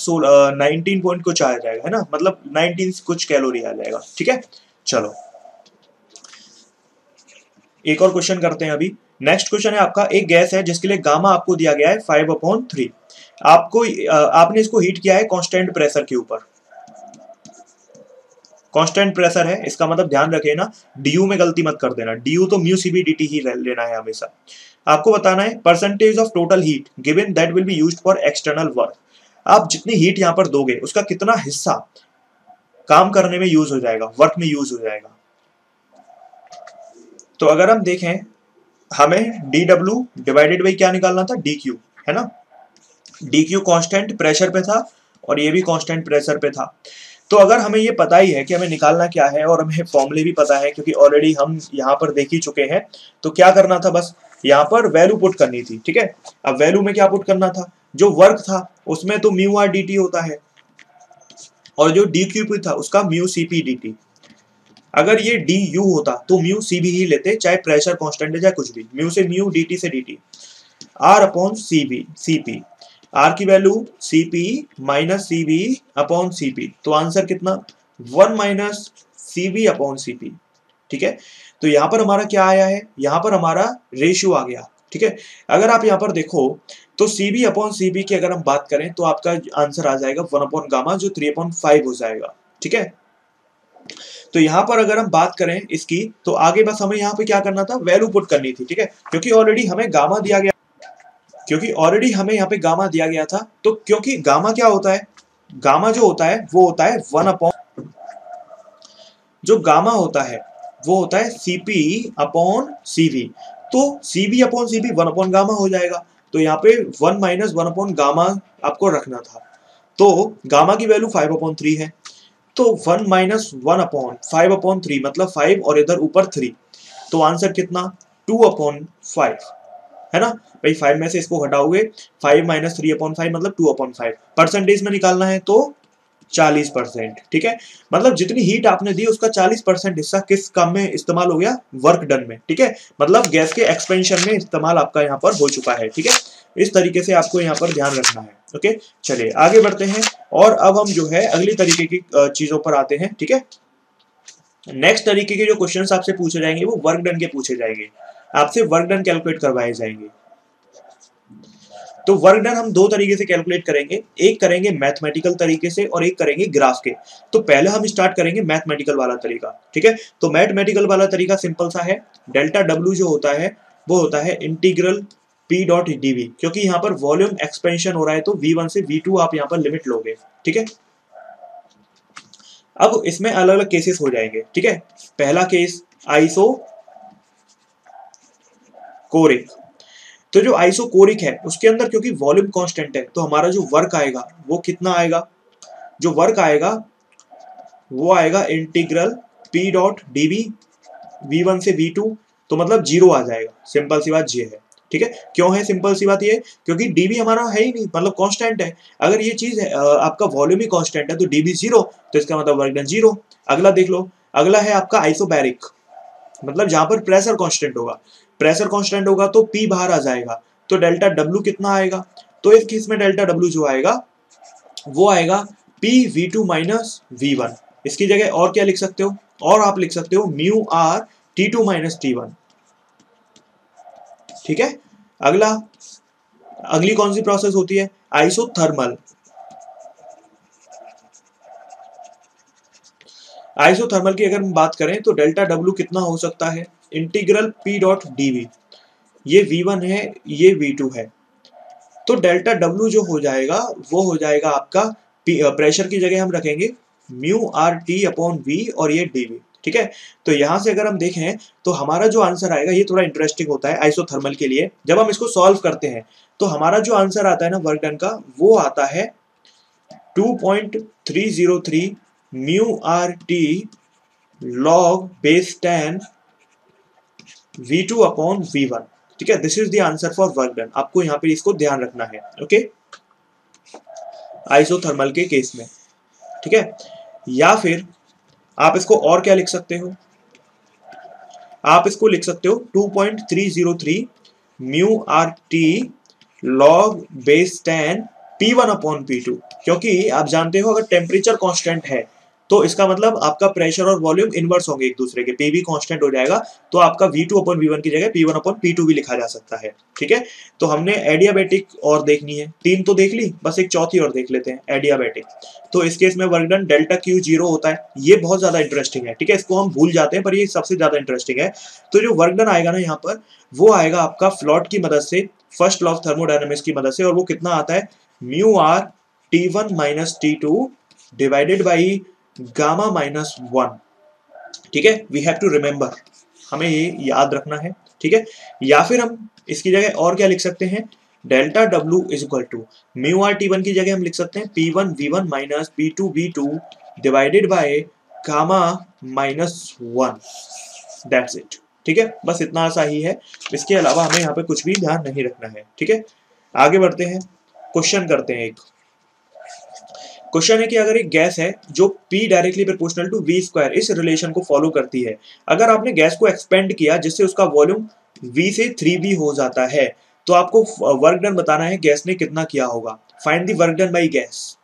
19 पॉइंट कुछ आ जाएगा, है ना, मतलब 19 कुछ कैलोरी आ जाएगा, ठीक है। चलो एक और क्वेश्चन करते हैं अभी। नेक्स्ट क्वेश्चन है आपका, एक गैस है जिसके लिए गामा आपको दिया गया है 5/3, आपको आपने इसको हीट किया है कांस्टेंट प्रेशर के ऊपर, कांस्टेंट प्रेशर है, इसका मतलब ध्यान रखे ना, डीयू में गलती मत कर देना, डीयू तो म्यू सीबी डीटी ही लेना है हमेशा। आपको बताना है percentage of total heat given that will be used for external work, आप जितनी हीट यहाँ पर दोगे उसका कितना हिस्सा काम करने में यूज हो जाएगा, वर्क में यूज हो जाएगा। तो अगर हम देखें हमें डी डब्ल्यू डिवाइडेड बाई क्या निकालना था, डी क्यू, है ना, डी क्यू कॉन्स्टेंट प्रेशर पे था और ये भी कांस्टेंट प्रेशर पे था। तो अगर हमें ये पता ही है कि हमें निकालना क्या है और हमें फॉर्मूले भी पता है क्योंकि ऑलरेडी हम यहाँ पर देख ही चुके हैं, तो क्या करना था, बस यहाँ पर वैल्यू पुट करनी थी, ठीक है। अब वैल्यू में क्या पुट करना था, जो वर्क था उसमें तो म्यू आर डी टी होता है और जो डी क्यू पी था उसका mu C P D T. अगर ये डी यू होता तो म्यू सी बी ही लेते, चाहे प्रेशर कांस्टेंट है चाहे कुछ भी, म्यू से म्यू डी टी से D T, R upon C B C P, R की value C P minus C B upon C P, तो आंसर कितना 1 minus C B upon C P, ठीक है। तो यहाँ पर हमारा क्या आया है, यहाँ पर हमारा रेशियो आ गया, ठीक है। अगर आप यहाँ पर देखो तो C B upon C B की अगर हम बात करें तो आपका आंसर आ जाएगा 1 अपॉन गामा जो 3/5 हो जाएगा, ठीक है। तो यहाँ पर अगर हम बात करें इसकी तो आगे बस हमें यहाँ पे क्या करना था, वैल्यू पुट करनी थी, ठीक है, क्योंकि ऑलरेडी हमें गामा दिया गया, क्योंकि ऑलरेडी हमें यहाँ पे गामा दिया गया था। तो क्योंकि गामा क्या होता है, गामा जो होता है वो होता है 1 अपॉन, जो गामा होता है वो होता है सीपी अपॉन सीवी, तो CV upon CP 1 upon gamma हो जाएगा। तो यहाँ पे 1 माइनस 1 अपॉन गामा आपको रखना था, तो गामा की वैल्यू 5/3 है, तो 1 माइनस 1 अपॉन 5/3 मतलब 5 और इधर ऊपर 3, तो आंसर कितना 2/5, है ना भाई। 5 में से इसको घटाओगे, 5 माइनस 3/5 मतलब 2/5, परसेंटेज में निकालना है तो 40%, ठीक है। मतलब जितनी हीट आपने दी उसका 40% हिस्सा किस काम में इस्तेमाल हो गया, वर्क डन में, ठीक है, मतलब गैस के एक्सपेंशन में इस्तेमाल आपका यहाँ पर हो चुका है, ठीक है। इस तरीके से आपको यहाँ पर ध्यान रखना है, ओके। चलिए आगे बढ़ते हैं और अब हम जो है अगली तरीके की चीजों पर आते हैं, ठीक है। नेक्स्ट तरीके के जो क्वेश्चंस आपसे पूछे जाएंगे वो वर्क डन के पूछे जाएंगे, आपसे वर्क डन कैलकुलेट करवाए जाएंगे। तो वर्क डन हम 2 तरीके से कैलकुलेट करेंगे, एक करेंगे मैथमेटिकल तरीके से और एक करेंगे ग्राफ के। तो पहले हम स्टार्ट करेंगे मैथमेटिकल वाला तरीका, ठीक है। तो मैथमेटिकल वाला तरीका सिंपल सा है, डेल्टा डब्ल्यू जो होता है वो होता है इंटीग्रल P डॉट dv, क्योंकि यहाँ पर वॉल्यूम एक्सपेंशन हो रहा है तो V1 से V2 आप यहाँ पर लिमिट लोगे, ठीक है। अब इसमें अलग अलग केसेस हो जाएंगे, ठीक है। पहला केस आइसोकोरिक। तो जो आइसोकोरिक है उसके अंदर क्योंकि वॉल्यूम कांस्टेंट है तो हमारा जो वर्क आएगा वो कितना आएगा, जो वर्क आएगा वो आएगा integral P dot dv V1 से V2, तो मतलब 0 आ जाएगा। सिंपल सी बात ये है, ठीक है। क्यों है सिंपल सी बात ये, क्योंकि dv हमारा है ही नहीं, मतलब कांस्टेंट है। अगर ये चीज है आपका वॉल्यूम ही कांस्टेंट है तो dv 0, तो इसका मतलब वर्क डन 0। अगला देख लो, अगला है आपका आइसोबैरिक, मतलब जहां पर प्रेशर कांस्टेंट होगा, प्रेशर कांस्टेंट होगा तो P बाहर आ जाएगा, तो डेल्टा W कितना आएगा, तो इस केस में डेल्टा W जो आएगा वो आएगा P V2 माइनस V1। इसकी जगह और क्या लिख सकते हो, और आप लिख सकते हो mu R T2 minus T1, ठीक है। अगला, अगली कौन सी प्रोसेस होती है, आइसोथर्मल। आइसोथर्मल की अगर हम बात करें तो डेल्टा W कितना हो सकता है, इंटीग्रल P डॉट dv, ये V1 है ये V2 है, तो डेल्टा W जो हो जाएगा वो हो जाएगा आपका प्रेशर की जगह हम रखेंगे म्यू RT अपॉन V और ये dv, ठीक है। तो यहां से अगर हम देखें तो हमारा जो आंसर आएगा, ये थोड़ा इंटरेस्टिंग होता है आइसोथर्मल के लिए, जब हम इसको सॉल्व करते हैं तो हमारा जो आंसर आता है ना वर्क डन का, वो आता है 2.303 mu RT log base 10 V2 upon V1, ठीक है। This is the answer for work done, आपको यहाँ पे इसको ध्यान रखना है, ओके, आइसोथर्मल के केस में, ठीक है। या फिर आप इसको और क्या लिख सकते हो, आप इसको लिख सकते हो 2.303 mu RT log base 10 P1 upon P2, क्योंकि आप जानते हो अगर टेम्परेचर कांस्टेंट है तो इसका मतलब आपका प्रेशर और वॉल्यूम इनवर्स होंगे एक दूसरे के, P भी कांस्टेंट हो जाएगा तो आपका V2 अपॉन V1 की जगह P1 अपॉन P2 भी लिखा जा सकता है, ठीक है। तो हमने एडियाबैटिक और देखनी है, 3 तो देख ली, बस एक चौथी और देख लेते हैं, एडियाबैटिक। तो इस केस में वर्क डन डेल्टा Q 0 होता है, ये बहुत ज्यादा इंटरेस्टिंग है, ठीक है। इसको हम भूल जाते हैं पर ये सबसे ज्यादा इंटरेस्टिंग है। तो जो वर्क डन आएगा ना यहाँ पर, वो आएगा आपका फ्लॉट की मदद से, फर्स्ट लॉ ऑफ थर्मोडायनामिक्स की मदद से, और वो कितना आता है mu R T1 minus T2 divided by gamma minus 1, ठीक है। वी हैव टू रिमेंबर, हमें ये याद रखना है, ठीक है। या फिर हम इसकी जगह और क्या लिख सकते हैं, delta W is equal to mu R T1 की जगह हम लिख सकते हैं P1 V1 minus P2 V2 divided by gamma minus 1, that's it, ठीक है। बस इतना सा ही है, इसके अलावा हमें यहाँ पे कुछ भी ध्यान नहीं रखना है, ठीक है। आगे बढ़ते हैं, क्वेश्चन करते हैं। एक क्वेश्चन है कि अगर एक गैस है जो P directly proportional to V square इस रिलेशन को फॉलो करती है, अगर आपने गैस को एक्सपेंड किया जिससे उसका वॉल्यूम V से 3V हो जाता है, तो आपको वर्क डन बताना है गैस ने कितना किया होगा। Find the work done by gas.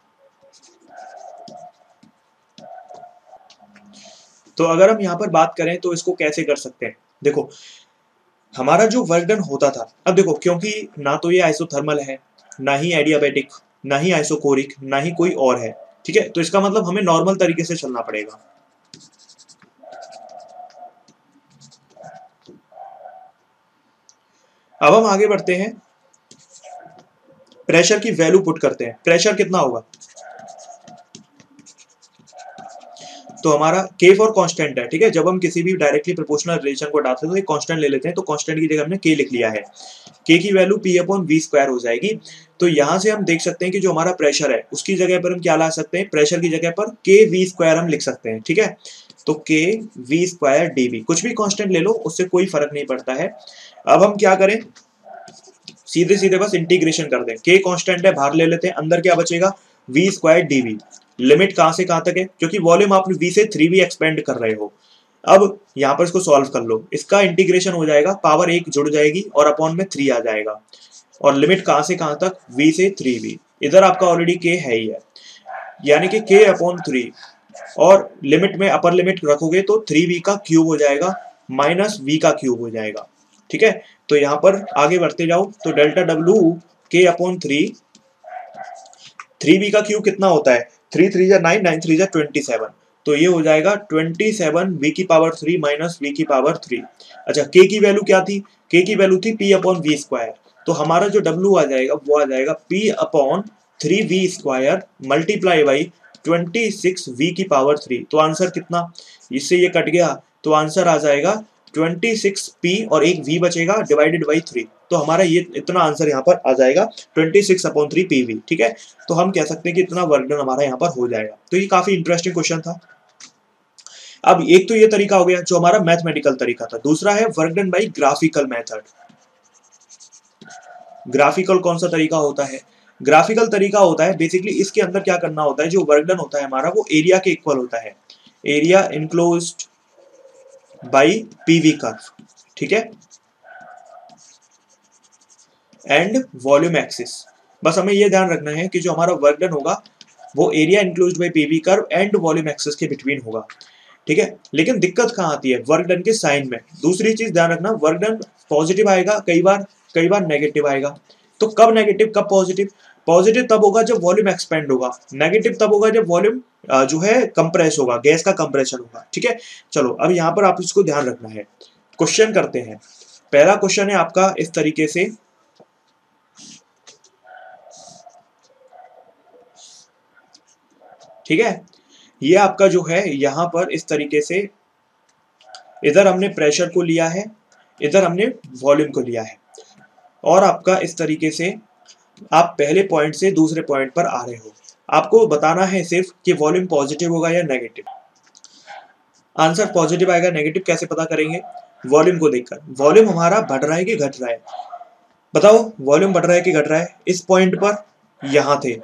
तो अगर हम यहाँ पर बात करें तो इसको कैसे कर सकते हैं, देखो हमारा जो वर्क डन होता था, अब देखो क्योंकि ना तो ये आइसोथर्मल है, ना ही एडियाबैटिक, ना ही आइसोकोरिक, ना ही कोई और है, ठीक है। तो इसका मतलब हमें नॉर्मल तरीके से चलना पड़ेगा। अब हम आगे बढ़ते हैं, प्रेशर की वैल्यू पुट करते हैं। प्रेशर कितना होगा, तो हमारा K फॉर कांस्टेंट है, ठीक है। जब हम किसी भी डायरेक्टली प्रोपोर्शनल रिलेशन को हटाते हैं तो एक कांस्टेंट ले लेते हैं, तो कांस्टेंट की जगह हमने K लिख लिया है, K की value P upon V square हो जाएगी। तो यहां से हम देख सकते हैं कि जो हमारा प्रेशर है उसकी जगह पर हम क्या ला सकते हैं, प्रेशर की जगह पर K V स्क्वायर हम लिख सकते हैं, ठीक है। तो K V स्क्वायर dV, कुछ भी कांस्टेंट ले लो उससे कोई फर्क नहीं पड़ता है। अब हम क्या करें, सीधे सीधे बस इंटीग्रेशन कर दें, K कांस्टेंट है बाहर ले लेते हैं, अंदर क्या बचेगा V स्क्वायर dV। लिमिट कहां से कहां तक है, क्योंकि वॉल्यूम आपने V से 3V एक्सपेंड कर रहे हो। अब यहां पर इसको सॉल्व कर लो, इसका इंटीग्रेशन हो जाएगा, पावर 1 जुड़ जाएगी और अपॉन में 3 आ जाएगा, और लिमिट कहां से कहां तक, V से 3V। इधर आपका ऑलरेडी K है ही है, यानी कि K अपॉन 3, और लिमिट में अपर लिमिट रखोगे तो 3V का क्यूब हो जाएगा माइनस V का क्यूब हो जाएगा, ठीक है। तो यहां पर आगे बढ़ते जाओ, तो delta W K upon 3, 3V का क्यूब कितना होता है, 3 3 जा 9, 9 3 जा 27, तो ये हो जाएगा 27 V की पावर 3 माइनस V की पावर 3। अच्छा, K की वैल्यू क्या थी, K की वैल्यू थी P अपॉन V स्क्वायर, तो हमारा जो W आ जाएगा वो आ जाएगा P/3V² मल्टीप्लाई बाई 26V⁻³ तो आंसर कितना, इससे ये कट गया तो आंसर आ जाएगा 26P और एक V बचेगा डिवाइडेड बाई 3, तो हमारा ये इतना आंसर यहाँ पर आ जाएगा 26/3PV। ठीक है, तो हम कह सकते हैं कि इतना वर्क डन हमारा यहाँ पर हो जाएगा। तो ये काफी इंटरेस्टिंग क्वेश्चन था। अब एक तो ये तरीका हो गया जो हमारा मैथमेटिकल तरीका था, दूसरा है work done by graphical method. Graphical कौन सा तरीका होता है, ग्राफिकल तरीका होता है बेसिकली इसके अंदर क्या करना होता है, जो वर्क डन होता है हमारा वो एरिया के इक्वल होता है, area enclosed by PV curve. ठीक है, एंड वॉल्यूम एक्सिस। बस हमें ये ध्यान रखना है कि जो हमारा वर्क डन होगा वो area enclosed by PV curve and volume axis के बिटवीन होगा। ठीक है, लेकिन दिक्कत कहाँ आती है, वर्क डन के साइन में। दूसरी चीज ध्यान रखना, वर्क डन पॉजिटिव आएगा कई बार नेगेटिव आएगा। तो कब नेगेटिव कब पॉजिटिव, पॉजिटिव तब होगा जब वॉल्यूम एक्सपेंड होगा, नेगेटिव तब होगा जब वॉल्यूम जो है कंप्रेस होगा, गैस का कंप्रेशन होगा। ठीक है, चलो अब यहाँ पर आप इसको ध्यान रखना है। क्वेश्चन करते हैं, पहला क्वेश्चन है आपका इस तरीके से, ठीक है, ये आपका जो है यहां पर इस तरीके से, इधर हमने प्रेशर को लिया है, इधर हमने वॉल्यूम को लिया है, और आपका इस तरीके से आप पहले पॉइंट से दूसरे पॉइंट पर आ रहे हो। आपको बताना है सिर्फ कि वॉल्यूम पॉजिटिव होगा या नेगेटिव। आंसर पॉजिटिव आएगा, नेगेटिव कैसे पता करेंगे, वॉल्यूम को देखकर। वॉल्यूम हमारा बढ़ रहा है कि घट रहा है, बताओ वॉल्यूम बढ़ रहा है कि घट रहा है। इस पॉइंट पर यहां थे,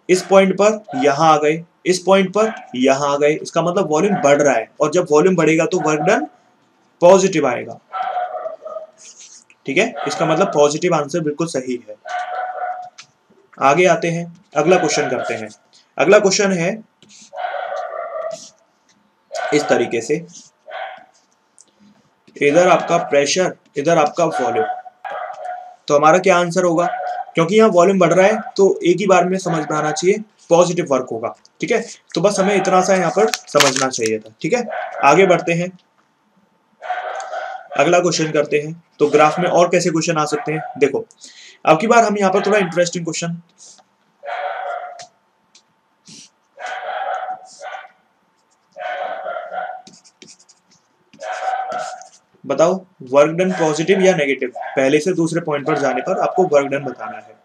इस पॉइंट पर यहां आ गए, इस पॉइंट पर यहां आ गए, इसका मतलब वॉल्यूम बढ़ रहा है, और जब वॉल्यूम बढ़ेगा तो वर्क डन पॉजिटिव आएगा। ठीक है, इसका मतलब पॉजिटिव आंसर बिल्कुल सही है। आगे आते हैं, अगला क्वेश्चन करते हैं। अगला क्वेश्चन है इस तरीके से, इधर आपका प्रेशर, इधर आपका वॉल्यूम, तो हमारा क्या आंसर होगा, क्योंकि यहाँ वॉल्यूम बढ़ रहा है तो एक ही बार में समझ में आना चाहिए पॉजिटिव वर्क होगा। ठीक है, तो बस हमें इतना सा यहाँ पर समझना चाहिए था। ठीक है, आगे बढ़ते हैं, अगला क्वेश्चन करते हैं। तो ग्राफ में और कैसे क्वेश्चन आ सकते हैं, देखो अब की बार हम यहाँ पर थोड़ा इंटरेस्टिंग क्वेश्चन, बताओ वर्क डन पॉजिटिव या नेगेटिव, पहले से दूसरे पॉइंट पर जाने पर आपको वर्क डन बताना है।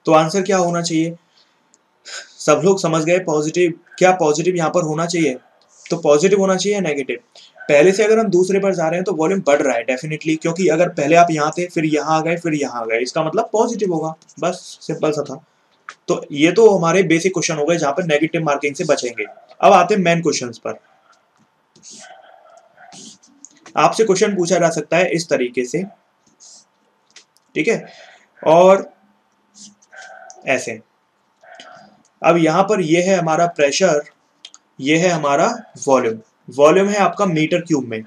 तो आंसर क्या होना चाहिए, सब लोग समझ गए पॉजिटिव, क्या पॉजिटिव यहाँ पर होना चाहिए, तो पॉजिटिव होना चाहिए नेगेटिव। पहले से अगर हम दूसरे पर जा रहे हैं तो वॉल्यूम बढ़ रहा है डेफिनेटली, क्योंकि अगर पहले आप यहाँ थे फिर यहाँ आ गए फिर यहाँ आ गए, इसका मतलब पॉजिटिव होगा, बस सिंपल सा था। तो ये तो हमारे बेसिक क्वेश्चन हो गए जहां पर नेगेटिव मार्किंग से बचेंगे। अब आते हैं मेन क्वेश्चंस पर। आपसे क्वेश्चन पूछा जा सकता है इस तरीके से, ठीक है, और ऐसे। अब यहां पर ये है हमारा प्रेशर, ये है हमारा वॉल्यूम, वॉल्यूम है आपका मीटर क्यूब में,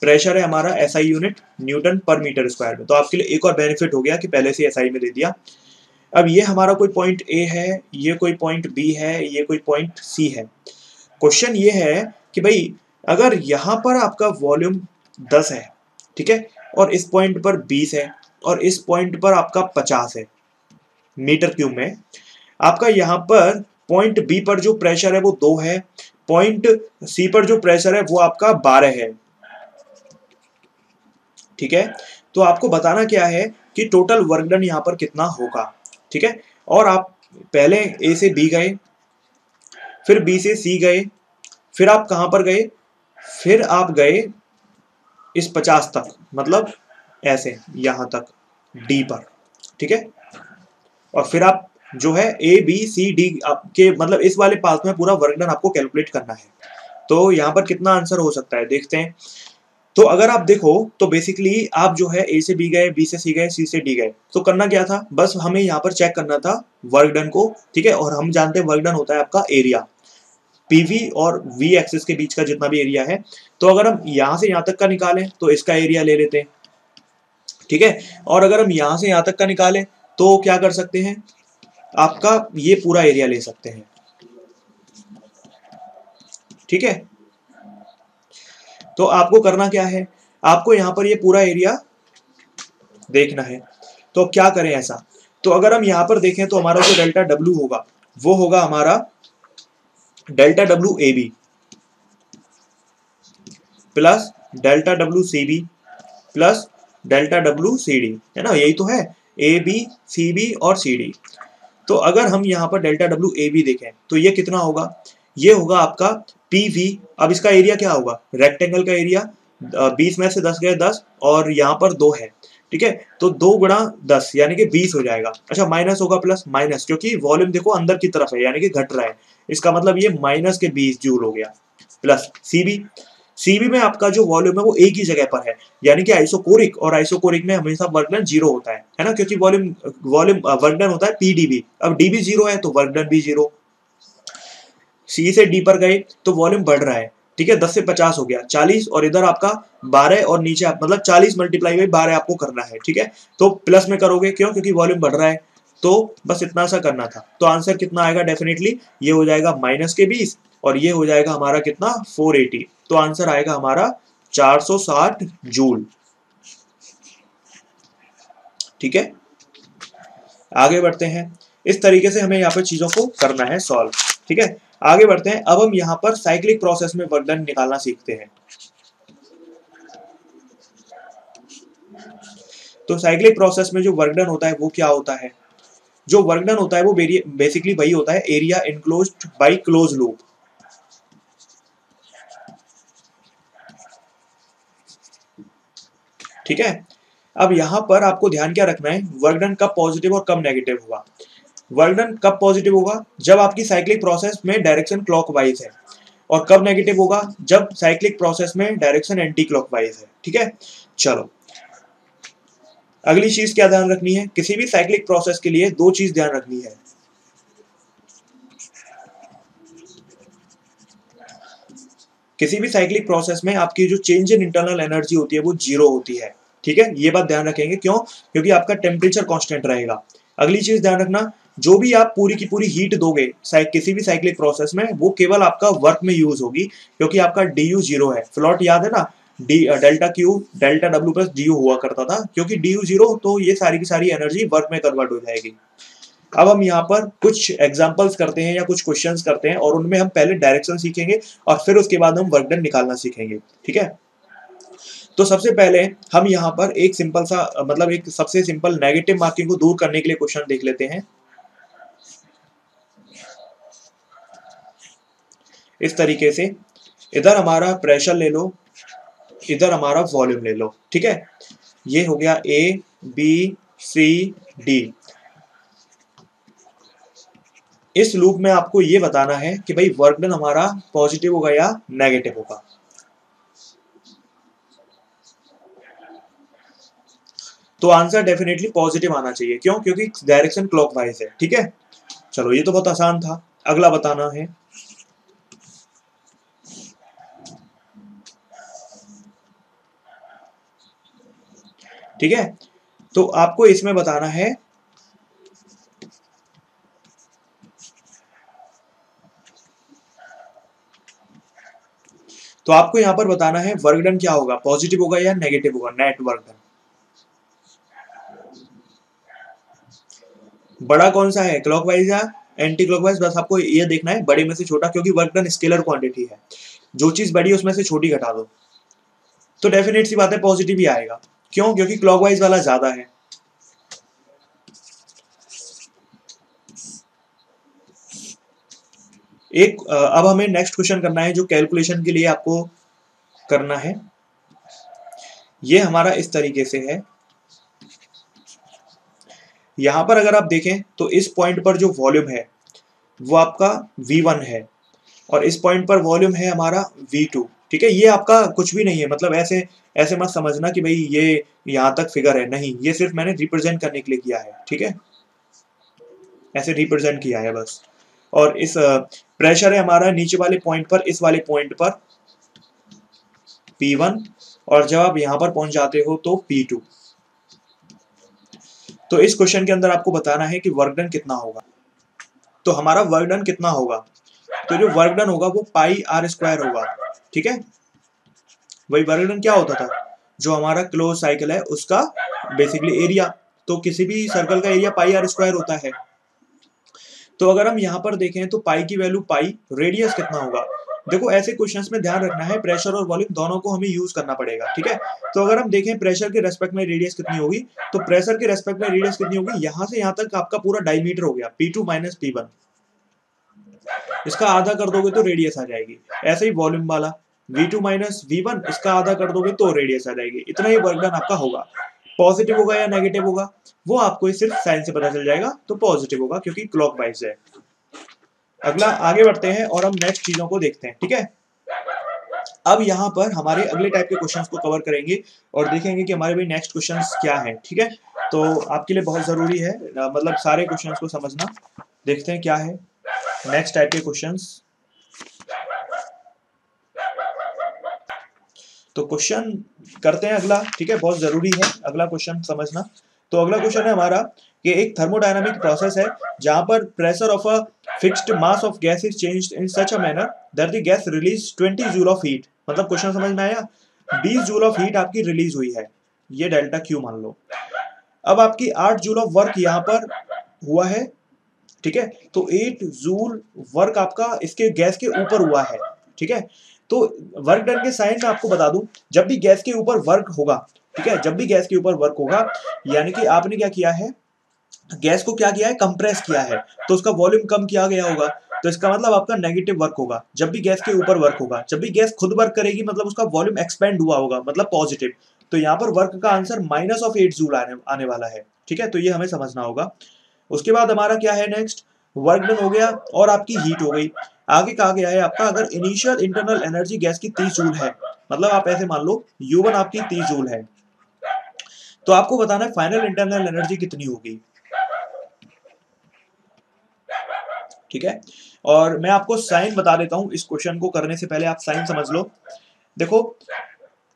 प्रेशर है हमारा एसआई यूनिट न्यूटन पर मीटर स्क्वायर में। तो आपके लिए एक और बेनिफिट हो गया कि पहले से एसआई में दे दिया। अब ये हमारा कोई पॉइंट ए है, ये कोई पॉइंट बी है, ये कोई पॉइंट सी है। क्वेश्चन ये है कि भाई अगर यहां पर आपका वॉल्यूम 10 है, ठीक है, और इस पॉइंट पर 20 है, और इस पॉइंट पर आपका 50 है मीटर क्यूब में, आपका यहाँ पर पॉइंट बी पर जो प्रेशर है वो 2 है, पॉइंट सी पर जो प्रेशर है वो आपका 12 है। ठीक है, तो आपको बताना क्या है कि टोटल वर्क डन यहाँ पर कितना होगा। ठीक है, और आप पहले ए से बी गए, फिर बी से सी गए, फिर आप कहां पर गए, फिर आप गए इस 50 तक, मतलब ऐसे यहां तक डी पर। ठीक है, और फिर आप जो है ए बी सी डी आपके मतलब इस वाले पार्ट में पूरा वर्क डन आपको कैलकुलेट करना है। तो यहाँ पर कितना आंसर हो सकता है देखते हैं। तो अगर आप देखो तो बेसिकली आप जो है ए से बी गए, बी से सी गए, सी से डी गए, तो करना क्या था, बस हमें यहाँ पर चेक करना था वर्क डन को। ठीक है, और हम जानते हैं वर्क डन होता है आपका एरिया, पीवी और वी एक्सिस के बीच का जितना भी एरिया है। तो अगर हम यहाँ से यहाँ तक का निकालें तो इसका एरिया ले लेते हैं। ठीक है, और अगर हम यहाँ से यहाँ तक का निकालें तो क्या कर सकते हैं, आपका ये पूरा एरिया ले सकते हैं। ठीक है, तो आपको करना क्या है, आपको यहां पर ये पूरा एरिया देखना है। तो अब क्या करें ऐसा, तो अगर हम यहाँ पर देखें तो हमारा जो डेल्टा डब्ल्यू होगा वो होगा हमारा delta W A B plus delta W C B plus delta W C D, है ना, यही तो है, ए बी सी बी और सी डी। तो अगर हम यहाँ पर डेल्टा डब्ल्यू ए बी देखें तो ये कितना होगा, ये होगा आपका पी वी। अब इसका एरिया क्या होगा, रेक्टेंगल का एरिया 20 में से 10 गए 10 और यहाँ पर 2 है, ठीक है, तो 2 गुणा 10 यानी कि 20 हो जाएगा। अच्छा माइनस होगा प्लस माइनस, क्योंकि वॉल्यूम देखो अंदर की तरफ है यानी कि घट रहा है, इसका मतलब ये माइनस के 20 जूल हो गया। प्लस सीबी, सीबी में आपका जो वॉल्यूम है वो एक ही जगह पर है, यानी कि आइसोकोरिक, और आइसोकोरिक में हमेशा वर्क डन जीरो होता है ना, क्योंकि वॉल्यूम वॉल्यूम वर्क डन होता है पीडीबी। अब डीबी जीरो है तो वर्क डन भी जीरो। सी से डी पर गए तो वॉल्यूम बढ़ रहा है, ठीक है, 10 से 50 हो गया 40, और इधर आपका 12 और नीचे आप मतलब 40 मल्टीप्लाई बाई 12 आपको करना है, ठीक है, तो प्लस में करोगे, क्यों, क्योंकि वॉल्यूम बढ़ रहा है, तो बस इतना सा करना था। तो आंसर कितना आएगा, डेफिनेटली ये हो जाएगा माइनस के 20 और ये हो जाएगा हमारा कितना 480, तो आंसर आएगा हमारा 460 जूल। ठीक है, आगे बढ़ते हैं, इस तरीके से हमें यहाँ पर चीजों को करना है सॉल्व। ठीक है, आगे बढ़ते हैं, अब हम यहाँ पर साइक्लिक प्रोसेस में वर्क डन निकालना सीखते हैं। तो साइक्लिक प्रोसेस में जो वर्क डन होता है वो क्या होता है, जो वर्क डन होता है वो बेसिकली वही होता है, area enclosed bye close loop. ठीक है, अब यहां पर आपको ध्यान क्या रखना है, वर्क डन कब पॉजिटिव और कब नेगेटिव होगा। वर्क डन कब पॉजिटिव होगा, जब आपकी साइक्लिक प्रोसेस में डायरेक्शन क्लॉकवाइज है, और कब नेगेटिव होगा, जब साइक्लिक प्रोसेस में डायरेक्शन एंटी क्लॉकवाइज है। ठीक है, चलो अगली चीज क्या ध्यान रखनी है, किसी भी साइक्लिक प्रोसेस के लिए दो चीज ध्यान रखनी है। किसी भी साइक्लिक प्रोसेस में आपकी जो चेंज इन इंटरनल एनर्जी होती है वो जीरो होती है। ठीक है, ये बात ध्यान रखेंगे, क्यों, क्योंकि आपका टेम्परेचर कांस्टेंट रहेगा। अगली चीज ध्यान रखना, जो भी आप पूरी की पूरी हीट दोगे किसी भी साइक्लिक प्रोसेस में, वो केवल आपका वर्क में यूज होगी, क्योंकि आपका डी यू जीरो है। फ्लॉट याद है ना, D delta Q delta W plus D you हुआ करता था, क्योंकि डी यू जीरो, तो ये सारी की सारी एनर्जी वर्क में कन्वर्ट हो जाएगी। अब हम यहाँ पर कुछ एग्जांपल्स करते हैं या कुछ क्वेश्चंस करते हैं, और उनमें हम पहले डायरेक्शन सीखेंगे और फिर उसके बाद हम वर्क डन निकालना सीखेंगे। ठीक है, तो सबसे पहले हम यहाँ पर एक सिंपल सा मतलब एक सबसे सिंपल नेगेटिव मार्किंग को दूर करने के लिए क्वेश्चन देख लेते हैं। इस तरीके से इधर हमारा प्रेशर ले लो, इधर हमारा वॉल्यूम ले लो। ठीक है, ये हो गया ए बी सी डी। इस लूप में आपको ये बताना है कि भाई वर्क डन हमारा पॉजिटिव होगा या नेगेटिव होगा। तो आंसर डेफिनेटली पॉजिटिव आना चाहिए, क्यों, क्योंकि डायरेक्शन क्लॉकवाइज है। ठीक है, चलो ये तो बहुत आसान था, अगला बताना है। ठीक है, तो आपको इसमें बताना है तो आपको यहां पर बताना है वर्क डन क्या होगा, पॉजिटिव होगा या नेगेटिव होगा, नेट वर्क डन। बड़ा कौन सा है, क्लॉकवाइज या एंटी क्लॉकवाइज, बस आपको ये देखना है, बड़े में से छोटा, क्योंकि वर्क डन स्केलर क्वांटिटी है, जो चीज बड़ी है उसमें से छोटी घटा दो, तो डेफिनेट सी बात है पॉजिटिव ही आएगा। क्यों, क्योंकि क्लॉकवाइज वाला ज्यादा है। अब हमें नेक्स्ट क्वेश्चन करना है, जो कैलकुलेशन के लिए आपको करना है। ये हमारा इस तरीके से है, यहां पर अगर आप देखें तो इस पॉइंट पर जो वॉल्यूम है वो आपका V1 है, और इस पॉइंट पर वॉल्यूम है हमारा V2। ठीक है, ये आपका कुछ भी नहीं है, मतलब ऐसे ऐसे मत समझना कि भाई ये यहां तक फिगर है, नहीं, ये सिर्फ मैंने रिप्रेजेंट करने के लिए किया है। ठीक है, ऐसे रिप्रेजेंट किया है बस। और इस प्रेशर है हमारा नीचे वाले पॉइंट पर, इस वाले पॉइंट पर P1, और जब आप यहां पर पहुंच जाते हो तो P2। तो इस क्वेश्चन के अंदर आपको बताना है कि वर्क डन कितना होगा। तो हमारा वर्क डन कितना होगा, तो जो वर्क डन होगा वो पाई आर स्क्वायर होगा। ठीक है, वही वर्क डन क्या होता था, जो हमारा क्लोज साइकिल है उसका बेसिकली एरिया, तो किसी भी सर्कल का एरिया पाई आर स्क्वायर होता है। तो अगर हम यहाँ पर देखें तो पाई की वैल्यू पाई, रेडियस कितना होगा। देखो ऐसे क्वेश्चंस में ध्यान रखना है प्रेशर और वॉल्यूम दोनों को हमें यूज करना पड़ेगा, ठीक है। तो अगर हम देखें प्रेशर के रेस्पेक्ट में रेडियस कितनी होगी, तो प्रेशर के रेस्पेक्ट में रेडियस कितनी होगी, यहाँ से यहाँ तक आपका पूरा डायमीटर हो गया P2 माइनस P1, इसका आधा कर दोगे तो रेडियस आ जाएगी। ऐसे ही वॉल्यूम वाला V2 माइनस V1, इसका आधा कर दोगे तो रेडियस आ जाएगी। इतना ही वर्क डन आपका होगा। पॉजिटिव होगा या नेगेटिव होगा वो आपको सिर्फ साइन से पता चल जाएगा, तो पॉजिटिव होगा क्योंकि क्लॉकवाइज है। अगला आगे बढ़ते हैं और हम नेक्स्ट चीजों को देखते हैं, ठीक है। अब यहाँ पर हमारे अगले टाइप के क्वेश्चंस को कवर करेंगे और देखेंगे कि हमारे भाई नेक्स्ट क्वेश्चंस क्या हैं, ठीक है। तो आपके लिए बहुत जरूरी है मतलब सारे क्वेश्चंस को समझना। देखते हैं क्या है नेक्स्ट टाइप के क्वेश्चंस। तो क्वेश्चन करते हैं अगला, ठीक है, बहुत जरूरी है अगला क्वेश्चन समझना। तो अगला क्वेश्चन है हमारा कि एक थर्मोडायनामिक प्रोसेस है जहां पर pressure of a fixed mass of gas is changed in such a manner that the gas release 20 joule of heat. मतलब क्वेश्चन समझ में आया, 20 जूल ऑफ हीट आपकी रिलीज हुई है, ये डेल्टा क्यू मान लो। अब आपकी 8 जूल ऑफ वर्क यहाँ पर हुआ है, ठीक है। तो 8 जूल वर्क आपका इसके गैस के ऊपर हुआ है, ठीक है। तो वर्क डन के साइन में आपको बता दूं, जब भी गैस के ऊपर वर्क होगा, ठीक है, जब भी गैस के ऊपर वर्क होगा यानी कि आपने क्या किया है, गैस को क्या किया है, कंप्रेस किया है, तो उसका वॉल्यूम कम किया गया होगा, तो इसका मतलब आपका नेगेटिव वर्क होगा। जब भी गैस के ऊपर वर्क होगा, जब भी गैस खुद वर्क करेगी मतलब उसका वॉल्यूम एक्सपेंड हुआ होगा, मतलब पॉजिटिव। तो यहाँ पर वर्क का आंसर माइनस ऑफ 8 जूल आने वाला है, ठीक है। तो ये हमें समझना होगा। उसके बाद हमारा क्या है नेक्स्ट, वर्क डन हो गया और आपकी हीट हो गई। आगे कहा गया है आपका अगर इनिशियल इंटरनल एनर्जी गैस की 30 जूल है, मतलब आप ऐसे मान लो U1 आपकी 30 जूल है, तो आपको बताना है फाइनल इंटरनल एनर्जी कितनी होगी, ठीक है। और मैं आपको साइन बता देता हूं, इस क्वेश्चन को करने से पहले आप साइन समझ लो। देखो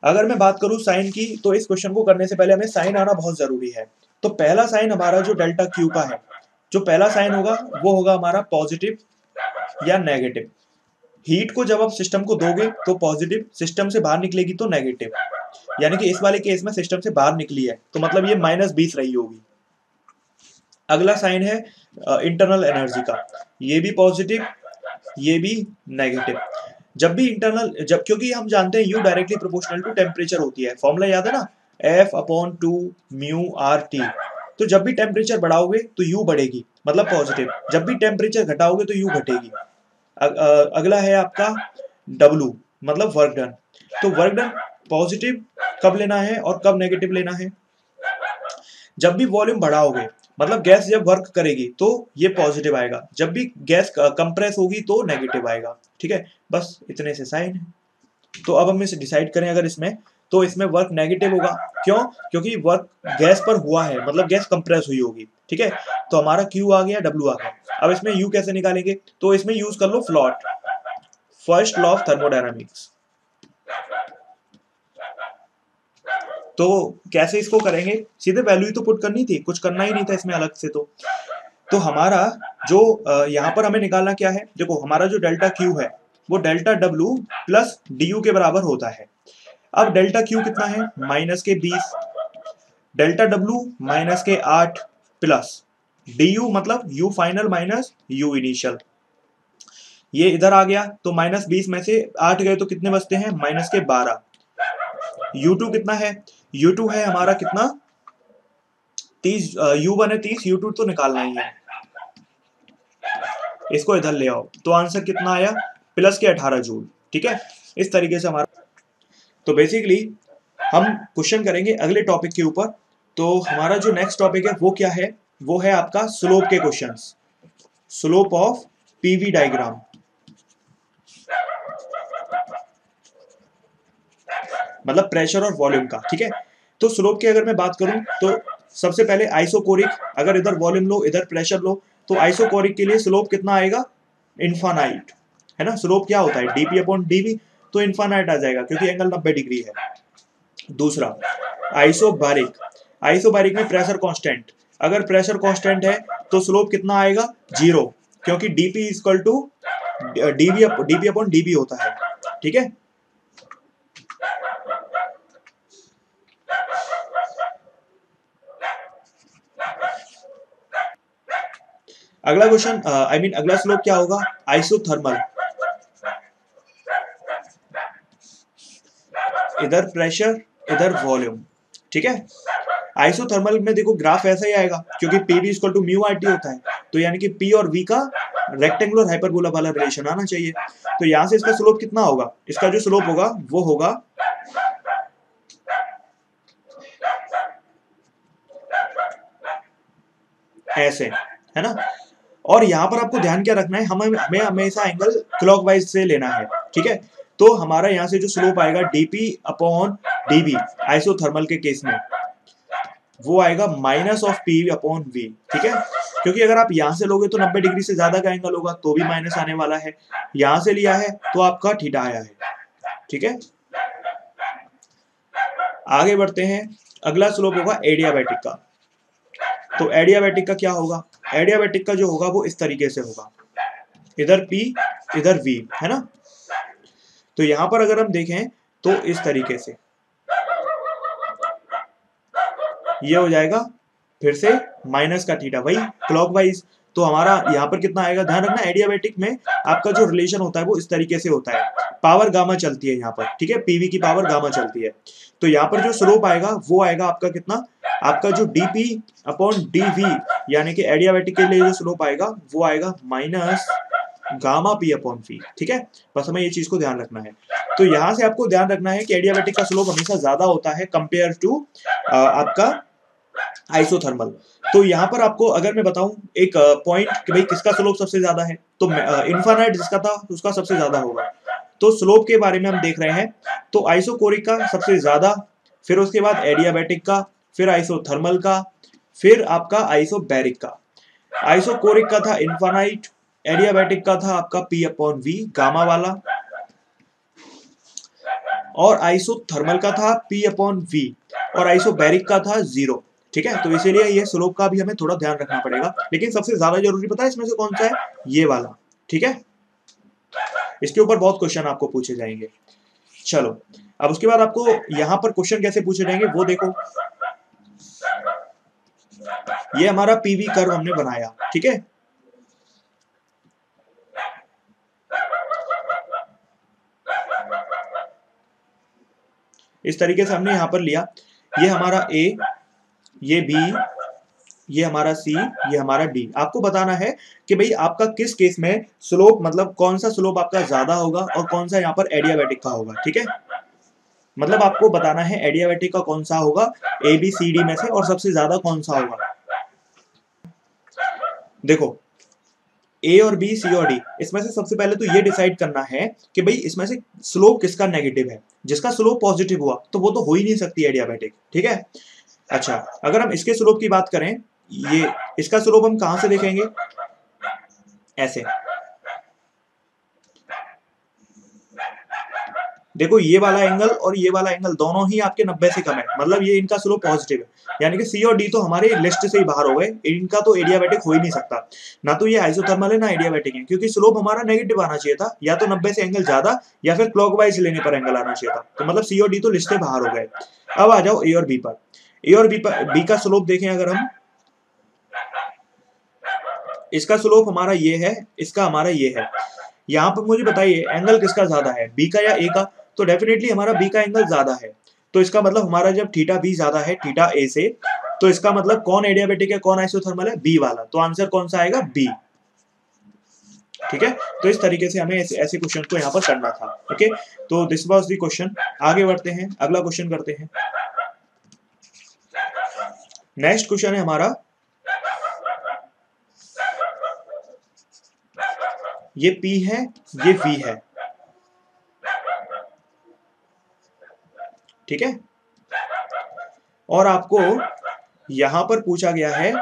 अगर मैं बात करूं साइन की, तो इस क्वेश्चन को करने से पहले हमें साइन आना बहुत जरूरी है। तो पहला साइन हमारा जो डेल्टा क्यू का है, जो पहला साइन होगा वो होगा हमारा पॉजिटिव या नेगेटिव। हीट को जब आप सिस्टम को दोगे तो पॉजिटिव, सिस्टम से बाहर निकलेगी तो नेगेटिव। यानी कि इस वाले केस में सिस्टम से बाहर निकली है तो मतलब ये -20 रही होगी। अगला साइन है इंटरनल एनर्जी का, ये भी पॉजिटिव ये भी नेगेटिव। जब भी इंटरनल, जब क्योंकि हम जानते हैं U directly proportional to temperature होती है, फॉर्मूला याद है ना, F/2 μRT। तो जब भी टेम्परेचर बढ़ाओगे तो U बढ़ेगी मतलब पॉजिटिव, जब भी टेम्परेचर घटाओगे तो U घटेगी। अगला है आपका W मतलब वर्क डन। तो वर्क डन पॉजिटिव कब लेना है और कब नेगेटिव लेना है, जब भी वॉल्यूम बढ़ाओगे, मतलब गैस जब वर्क करेगी तो ये पॉजिटिव आएगा, जब भी गैस कंप्रेस होगी तो नेगेटिव आएगा, ठीक है। बस इतने से साइन है। तो अब हम इसे डिसाइड करें अगर इसमें, तो इसमें वर्क नेगेटिव होगा, क्यों, क्योंकि वर्क गैस पर हुआ है मतलब गैस कंप्रेस हुई होगी, ठीक है। तो हमारा Q आ गया, W आ गया। अब इसमें U कैसे निकालेंगे, तो इसमें यूज कर लो फ्लॉट, फर्स्ट लॉ ऑफ थर्मोडायनामिक्स। तो कैसे इसको करेंगे, सीधे वैल्यू ही तो पुट करनी थी, कुछ करना ही नहीं था इसमें अलग से। तो हमारा जो यहाँ पर हमें निकालना क्या है, देखो हमारा जो डेल्टा Q है वो डेल्टा W प्लस DU के बराबर होता है। अब डेल्टा Q कितना है, -20, डेल्टा W -8 प्लस DU मतलब U final minus U initial, ये इधर आ गया तो -20 में से 8 गए तो कितने बचते हैं, -12। U2 कितना है, U2 है हमारा कितना 30, U1 है 30, U2 तो निकालना ही है, इसको इधर ले आओ तो आंसर कितना आया, प्लस के 18 जूल, ठीक है। इस तरीके से हमारा, तो बेसिकली हम क्वेश्चन करेंगे अगले टॉपिक के ऊपर। तो हमारा जो नेक्स्ट टॉपिक है वो क्या है, वो है आपका स्लोप के questions, slope of PV diagram, मतलब प्रेशर और वॉल्यूम का, ठीक है। तो स्लोप की अगर मैं बात करूं तो सबसे पहले आइसोकोरिक, अगर इधर वॉल्यूम लो इधर प्रेशर लो, तो आइसोकोरिक के लिए स्लोप कितना आएगा, इन्फानाइट, है ना। स्लोप क्या होता है, dp/dv, तो इन्फानाइट आ जाएगा क्योंकि एंगल 90 डिग्री है। दूसरा आइसोबारिक, आइसोबारिक में प्रेशर कांस्टेंट, अगर प्रेशर कांस्टेंट है तो स्लोप कितना आएगा, 0, क्योंकि dp इक्वल टू dp/dv होता है, ठीक है। अगला क्वेश्चन अगला स्लोप क्या होगा, आइसोथर्मल। इधर प्रेशर इधर वॉल्यूम, ठीक है। आइसोथर्मल में देखो ग्राफ ऐसा ही आएगा क्योंकि P V equal to mu R T होता है, तो यानी कि पी और वी का रेक्टेंगुलर हाइपरबोला वाला रिलेशन आना चाहिए। तो यहां से इसका स्लोप कितना होगा, इसका जो स्लोप होगा वो होगा ऐसे, है ना। और यहाँ पर आपको ध्यान क्या रखना है, हमें हमेशा एंगल क्लॉकवाइज से लेना है, ठीक है। तो हमारा यहाँ से जो स्लोप आएगा डीपी अपॉन डीवी आइसोथर्मल के केस में, वो आएगा minus of P upon V, ठीक है। क्योंकि अगर आप यहाँ से लोगे तो 90 डिग्री से ज्यादा का एंगल होगा, तो भी माइनस आने वाला है। यहाँ से लिया है तो आपका थीटा आया है, ठीक है। आगे बढ़ते हैं, अगला स्लोप होगा एडियाबैटिक का। तो एडियाबैटिक का क्या होगा, एडियाबैटिक का जो होगा वो इस तरीके से होगा, इधर P इधर V, है ना। तो यहां पर अगर हम देखें तो इस तरीके से ये हो जाएगा, फिर से माइनस का थीटा, वही क्लॉकवाइज। तो हमारा यहाँ पर कितना आएगा, ध्यान रखना एडियाबैटिक में आपका जो रिलेशन होता है वो इस तरीके से होता है, पावर गामा चलती है यहाँ पर, ठीक है, पीवी की पावर गामा चलती है। तो यहाँ पर जो स्लोप आएगा वो आएगा आपका कितना, आपका जो डीपी अपॉन डीवी यानी कि एडियाबैटिक के लिए जो स्लोप आएगा वो आएगा minus gamma P upon V, ठीक है। बस हमें ये चीज को ध्यान रखना है। तो यहां से आपको ध्यान रखना है कि एडियाबैटिक का स्लोप हमेशा ज्यादा होता है कंपेयर टू आपका आइसोथर्मल। तो यहाँ पर आपको अगर मैं बताऊं एक पॉइंट कि भाई किसका स्लोप सबसे ज्यादा है, तो इन्फानाइट जिसका था उसका सबसे ज्यादा होगा। तो स्लोप के बारे में हम देख रहे हैं, तो आइसोकोरिक का सबसे ज्यादा, फिर उसके बाद एडियाबैटिक का, फिर आइसोथर्मल का, फिर आपका आइसोबैरिक का। आइसोकोरिक का था इन्फानाइट, एडियाबैटिक का था आपका पी अपॉन वी गामा वाला, और आइसोथर्मल का था पी अपॉन वी, और आइसोबैरिक का था 0, ठीक है। तो इसीलिए ये स्लोप का भी हमें थोड़ा ध्यान रखना पड़ेगा, लेकिन सबसे ज्यादा जरूरी पता है इसमें से कौन सा है, ये वाला, ठीक है। इसके ऊपर बहुत क्वेश्चन आपको पूछे जाएंगे। चलो अब उसके बाद आपको यहाँ पर क्वेश्चन कैसे पूछे जाएंगे वो देखो। ये हमारा पीवी कर्व हमने बनाया, ठीक है। इस तरीके से हमने यहां पर लिया, ये हमारा ए, ये बी, ये हमारा सी, ये हमारा डी। आपको बताना है कि भाई आपका किस केस में स्लोप, मतलब कौन सा स्लोप आपका ज्यादा होगा और कौन सा यहाँ पर एडियाबैटिक का होगा, ठीक है। मतलब आपको बताना है एडियाबैटिक का कौन सा होगा ए बी सी डी में से, और सबसे ज्यादा कौन सा होगा। देखो ए और बी सी और डी, इसमें से सबसे पहले तो ये डिसाइड करना है कि भाई इसमें से स्लोप किसका नेगेटिव है। जिसका स्लोप पॉजिटिव हुआ तो वो तो हो ही नहीं सकती एडियाबैटिक, ठीक है। अच्छा अगर हम इसके स्लोप की बात करें, ये इसका स्लोप हम कहां से देखेंगे, ऐसे देखो, ये वाला एंगल और ये वाला एंगल दोनों ही आपके 90 से कम है, मतलब ये इनका स्लोप पॉजिटिव है, यानी कि सी और डी तो हमारे लिस्ट से ही बाहर हो गए, इनका तो एडियाबैटिक हो ही नहीं सकता। ना तो ये आइसोथर्मल है ना एडियाबैटिक है, क्योंकि स्लोप हमारा नेगेटिव आना चाहिए था, या तो 90 से एंगल ज्यादा या फिर क्लॉकवाइज लेने पर एंगल आना चाहिए था। तो मतलब सी और डी तो लिस्ट से बाहर हो गए। अब आ जाओ ए और बी पर। ए और बी का स्लोप देखें अगर हम, इसका स्लोप हमारा ये है, इसका हमारा ये है। यहाँ पर मुझे बताइए एंगल किसका ज्यादा है, बी का या ए का। तो डेफिनेटली हमारा बी का एंगल ज्यादा है। तो इसका मतलब हमारा जब थीटा बी ज्यादा है थीटा ए से, तो इसका मतलब कौन एडियाबैटिक है कौन आइसोथर्मल है, बी वाला। तो आंसर कौन सा आएगा, बी, ठीक है। तो इस तरीके से हमें ऐसे क्वेश्चन को यहाँ पर करना था। ओके, तो दिस वाज द क्वेश्चन। आगे बढ़ते हैं, अगला क्वेश्चन करते हैं। नेक्स्ट क्वेश्चन है हमारा, ये P है ये V है, ठीक है। और आपको यहां पर पूछा गया है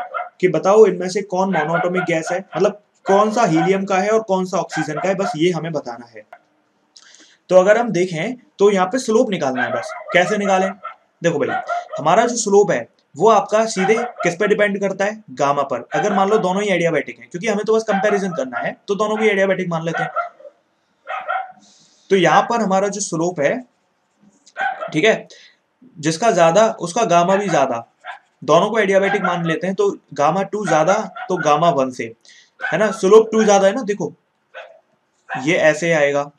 कि बताओ इनमें से कौन मोनोएटॉमिक गैस है, मतलब कौन सा हीलियम का है और कौन सा ऑक्सीजन का है, बस ये हमें बताना है। तो अगर हम देखें तो यहाँ पे स्लोप निकालना है, बस कैसे निकालें। देखो भाई हमारा जो स्लोप है वो आपका सीधे किस पे डिपेंड करता है, गामा पर। अगर मान लो दोनों ही एडियाबैटिक हैं, क्योंकि हमें तो बस कंपैरिजन करना है, तो दोनों को एडियाबैटिक मान लेते हैं। तो यहाँ पर हमारा जो स्लोप है, ठीक है, जिसका ज्यादा उसका गामा भी ज्यादा, दोनों को एडियाबैटिक मान लेते हैं। तो गामा 2 ज्यादा तो गामा 1 से, है ना, स्लोप 2 ज्यादा है ना, देखो ये ऐसे आएगा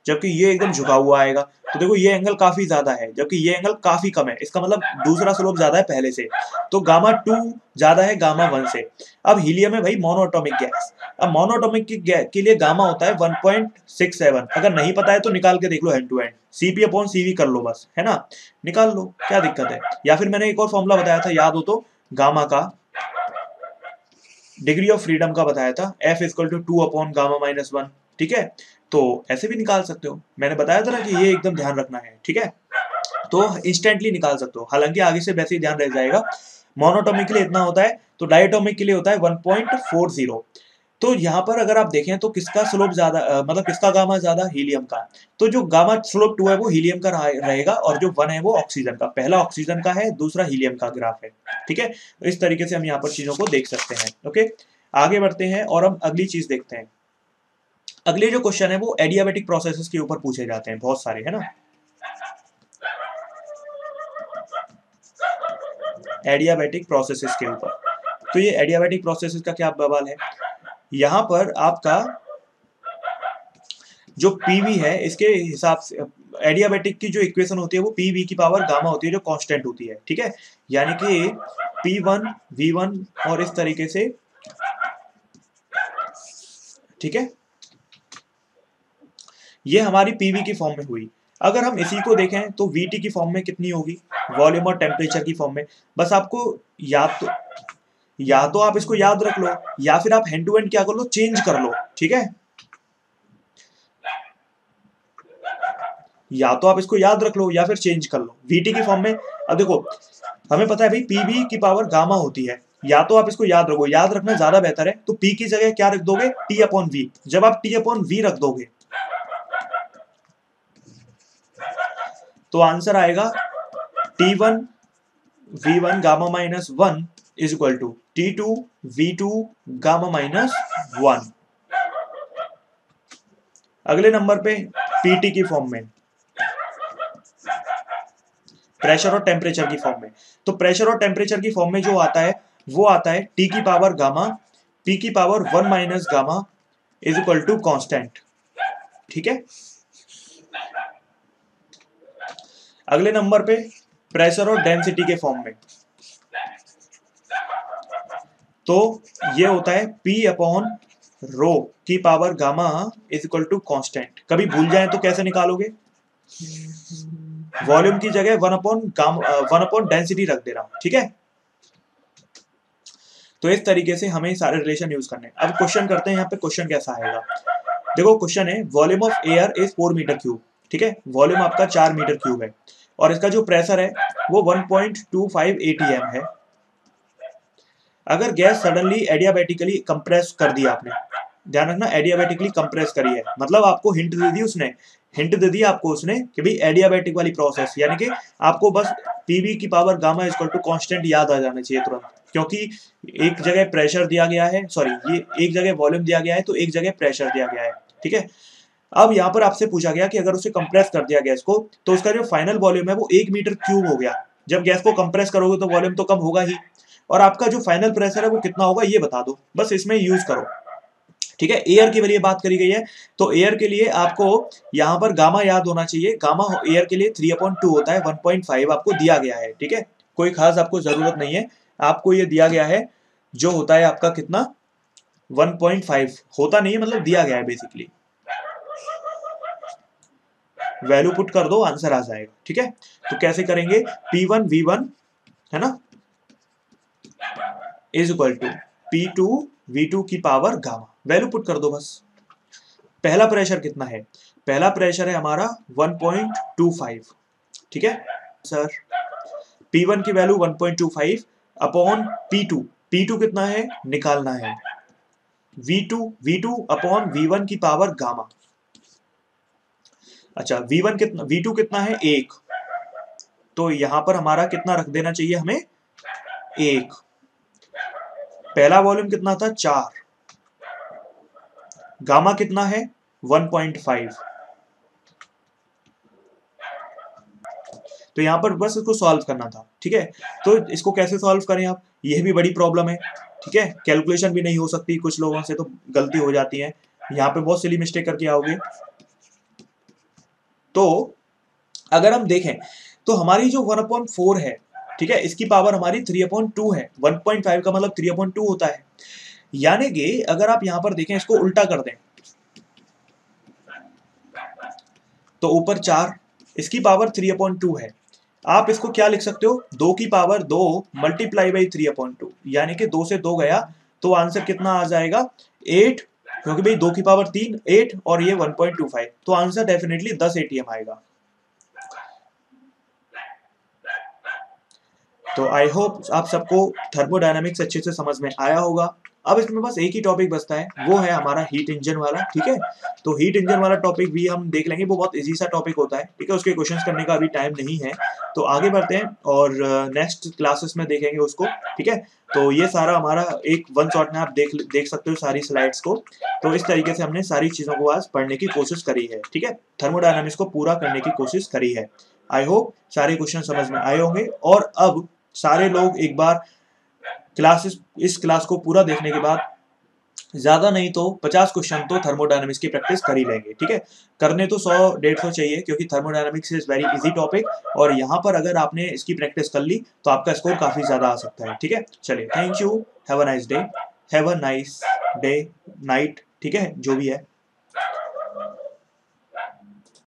जबकि ये एकदम झुका हुआ आएगा, तो देखो ये एंगल काफी ज्यादा है जबकि ये एंगल काफी कम है, इसका मतलब दूसरा स्लोप ज्यादा है पहले से, तो गामा 2 ज्यादा है गामा 1 से। अब हीलियम है भाई मोनोएटॉमिक गैस, अब मोनोएटॉमिक के लिए गामा होता है 1.67, अगर नहीं पता है तो निकाल के देख लो हैंड टू हैंड, CP/CV कर लो बस, है ना, निकाल लो क्या दिक्कत है। या फिर मैंने एक और फॉर्मूला बताया था याद हो तो, गामा का डिग्री ऑफ फ्रीडम का बताया था, F=2/γ-1, ठीक है, तो ऐसे भी निकाल सकते हो, मैंने बताया था ना कि ये एकदम ध्यान रखना है, ठीक है, तो इंस्टेंटली निकाल सकते हो, हालांकि आगे से वैसे ही ध्यान रह जाएगा। मोनोटॉमिक के लिए इतना होता है, तो डायटोमिक के लिए होता है 1.40। तो यहाँ पर अगर आप देखें तो किसका स्लोप ज्यादा, मतलब किसका गामा ज्यादा, हीलियम का, तो जो गामा स्लोप 2 है वो हीलियम का रहेगा, और जो 1 है वो ऑक्सीजन का, पहला ऑक्सीजन का है दूसरा हीलियम का ग्राफ है, ठीक है, तो इस तरीके से हम यहाँ पर चीजों को देख सकते हैं। ओके, आगे बढ़ते हैं और हम अगली चीज देखते हैं। अगले जो क्वेश्चन है वो एडियाबेटिक प्रोसेसेस के ऊपर पूछे जाते हैं बहुत सारे, है ना, एडियाबेटिक प्रोसेसेस के ऊपर। तो ये एडियाबेटिक प्रोसेसेस का क्या बवाल है, यहाँ पर आपका जो पीवी है इसके हिसाब से एडियाबेटिक की जो इक्वेशन होती है वो पीवी की पावर गामा होती है जो कांस्टेंट होती है, ठीक है, यानी कि P1 V1 और इस तरीके से, ठीक है, ये हमारी पीवी की फॉर्म में हुई। अगर हम इसी को देखें तो वीटी की फॉर्म में कितनी होगी, वॉल्यूम और टेम्परेचर की फॉर्म में। बस आपको या तो आप इसको याद रख लो, या फिर आप हैंड टू हैंड क्या कर लो, चेंज कर लो, ठीक है, या तो आप इसको याद रख लो या फिर चेंज कर लो वीटी की फॉर्म में। अब देखो हमें पता है भाई पीवी की पावर गामा होती है, या तो आप इसको याद रखो, याद रखना ज्यादा बेहतर है, तो पी की जगह क्या रख दोगे, T/V। जब आप T/V रख दोगे तो आंसर आएगा T1 V1 gamma -1 is equal to T2 V2 gamma -1। अगले नंबर पे पीटी की फॉर्म में, प्रेशर और टेम्परेचर की फॉर्म में, तो प्रेशर और टेम्परेचर की फॉर्म में जो आता है वो आता है T की पावर गामा P की power 1 - gamma is equal to constant, ठीक है। अगले नंबर पे प्रेशर और डेंसिटी के फॉर्म में, तो ये होता है P/ρ की power gamma is equal to constant. कभी भूल जाए तो कैसे निकालोगे, वॉल्यूम की जगह 1 डेंसिटी रख दे रहा, ठीक है, तो इस तरीके से हमें सारे रिलेशन यूज करने। अब क्वेश्चन करते हैं, यहाँ पे क्वेश्चन कैसा आएगा, देखो क्वेश्चन है volume of air is 4 metre cube, ठीक है, वॉल्यूम आपका 4 मीटर क्यूब है, और इसका जो प्रेशर है वो 1.25 ATM है। अगर गैस सडनली एडियाबेटिकली कंप्रेस कर दिया आपने, ध्यान रखना एडियाबेटिकली कंप्रेस करी है, मतलब आपको हिंट दे दी उसने, हिंट दे दी आपको उसने कि भाई एडियाबेटिक वाली प्रोसेस, यानी कि आपको बस पीवी की power gamma equal to constant याद आ जाना चाहिए तुरंत, क्योंकि एक जगह प्रेशर दिया गया है, सॉरी ये एक जगह वॉल्यूम दिया गया है तो एक जगह प्रेशर दिया गया है, ठीक है। अब यहाँ पर आपसे पूछा गया कि अगर उसे कंप्रेस कर दिया गैस को तो उसका जो फाइनल वॉल्यूम है वो 1 मीटर क्यूब हो गया। जब गैस को कंप्रेस करोगे तो वॉल्यूम तो कम होगा ही, और आपका जो फाइनल प्रेशर है वो कितना होगा ये बता दो, बस इसमें यूज करो, ठीक है। एयर के लिए बात करी गई है, तो एयर के लिए आपको यहाँ पर गामा याद होना चाहिए, गामा एयर के लिए 3/2 होता है, 1.5 आपको दिया गया है, ठीक है, कोई खास आपको जरूरत नहीं है, आपको ये दिया गया है जो होता है आपका कितना 1.5 होता नहीं है, मतलब दिया गया है बेसिकली, वैल्यू पुट कर दो आंसर आ जाएगा, ठीक है। तो कैसे करेंगे, P1 V1 है ना is equal to P2 V2 की पावर गामा, वैल्यू पुट कर दो बस। पहला प्रेशर कितना है, पहला प्रेशर है हमारा 1.25, ठीक है सर, P1 की वैल्यू 1.25 अपॉन P2, P2 कितना है निकालना है, V2 अपॉन V1 की पावर गामा। अच्छा V2 कितना है 1, तो यहां पर हमारा कितना रख देना चाहिए हमें 1। पहला वॉल्यूम कितना था 4, गामा कितना है 1.5, तो यहां पर बस इसको सॉल्व करना था, ठीक है। तो इसको कैसे सॉल्व करें आप, यह भी बड़ी प्रॉब्लम है, ठीक है, कैलकुलेशन भी नहीं हो सकती, कुछ लोगों से तो गलती हो जाती है, यहाँ पे बहुत सिली मिस्टेक करके आओगे। तो अगर हम देखें तो हमारी जो 1/4 है, ठीक है, इसकी पावर हमारी 3/2 है। 1.5 का मतलब 3/2 होता है, यानी कि अगर आप यहां पर देखें, इसको उल्टा कर दें तो ऊपर 4, इसकी पावर 3/2 है। आप इसको क्या लिख सकते हो, 2 की पावर 2 मल्टीप्लाई बाई 3/2, यानी कि 2 से 2 गया तो आंसर कितना आ जाएगा 8, क्योंकि भाई 2 की पावर 3 8 और ये 1.25, तो आंसर डेफिनेटली 10 ATM आएगा। तो आई होप आप सबको थर्मोडायनामिक्स अच्छे से समझ में आया होगा। अब इसमें बस एक ही टॉपिक बचता है, वो है हमारा हीट इंजन वाला, ठीक है। तो हीट इंजन वाला टॉपिक भी हम देख लेंगे, वो बहुत इजी सा टॉपिक होता है, ठीक है, उसके क्वेश्चंस करने का अभी टाइम नहीं है। तो आगे बढ़ते हैं और नेक्स्ट क्लासेस में देखेंगे उसको, ठीक है। तो ये सारा हमारा एक वन शॉट में आप देख सकते हो सारी स्लाइड्स को। तो इस तरीके से हमने सारी चीजों को आज पढ़ने की कोशिश करी है, ठीक है, थर्मोडायनामिक्स को पूरा करने की कोशिश करी है। आई होप सारे क्वेश्चन समझ में आए होंगे। और अब सारे लोग एक बार इस क्लास को पूरा देखने के बाद ज्यादा नहीं तो 50 क्वेश्चन तो थर्मोडायनामिक्स की प्रैक्टिस कर ही लेंगे, ठीक है। करने तो 100-150 चाहिए, क्योंकि thermodynamics is very easy topic, और यहाँ पर अगर आपने इसकी प्रैक्टिस कर ली तो आपका स्कोर काफी ज्यादा आ सकता है, ठीक है। चलिए, thank you, have a nice day, have a nice day night, ठीक है, जो भी है।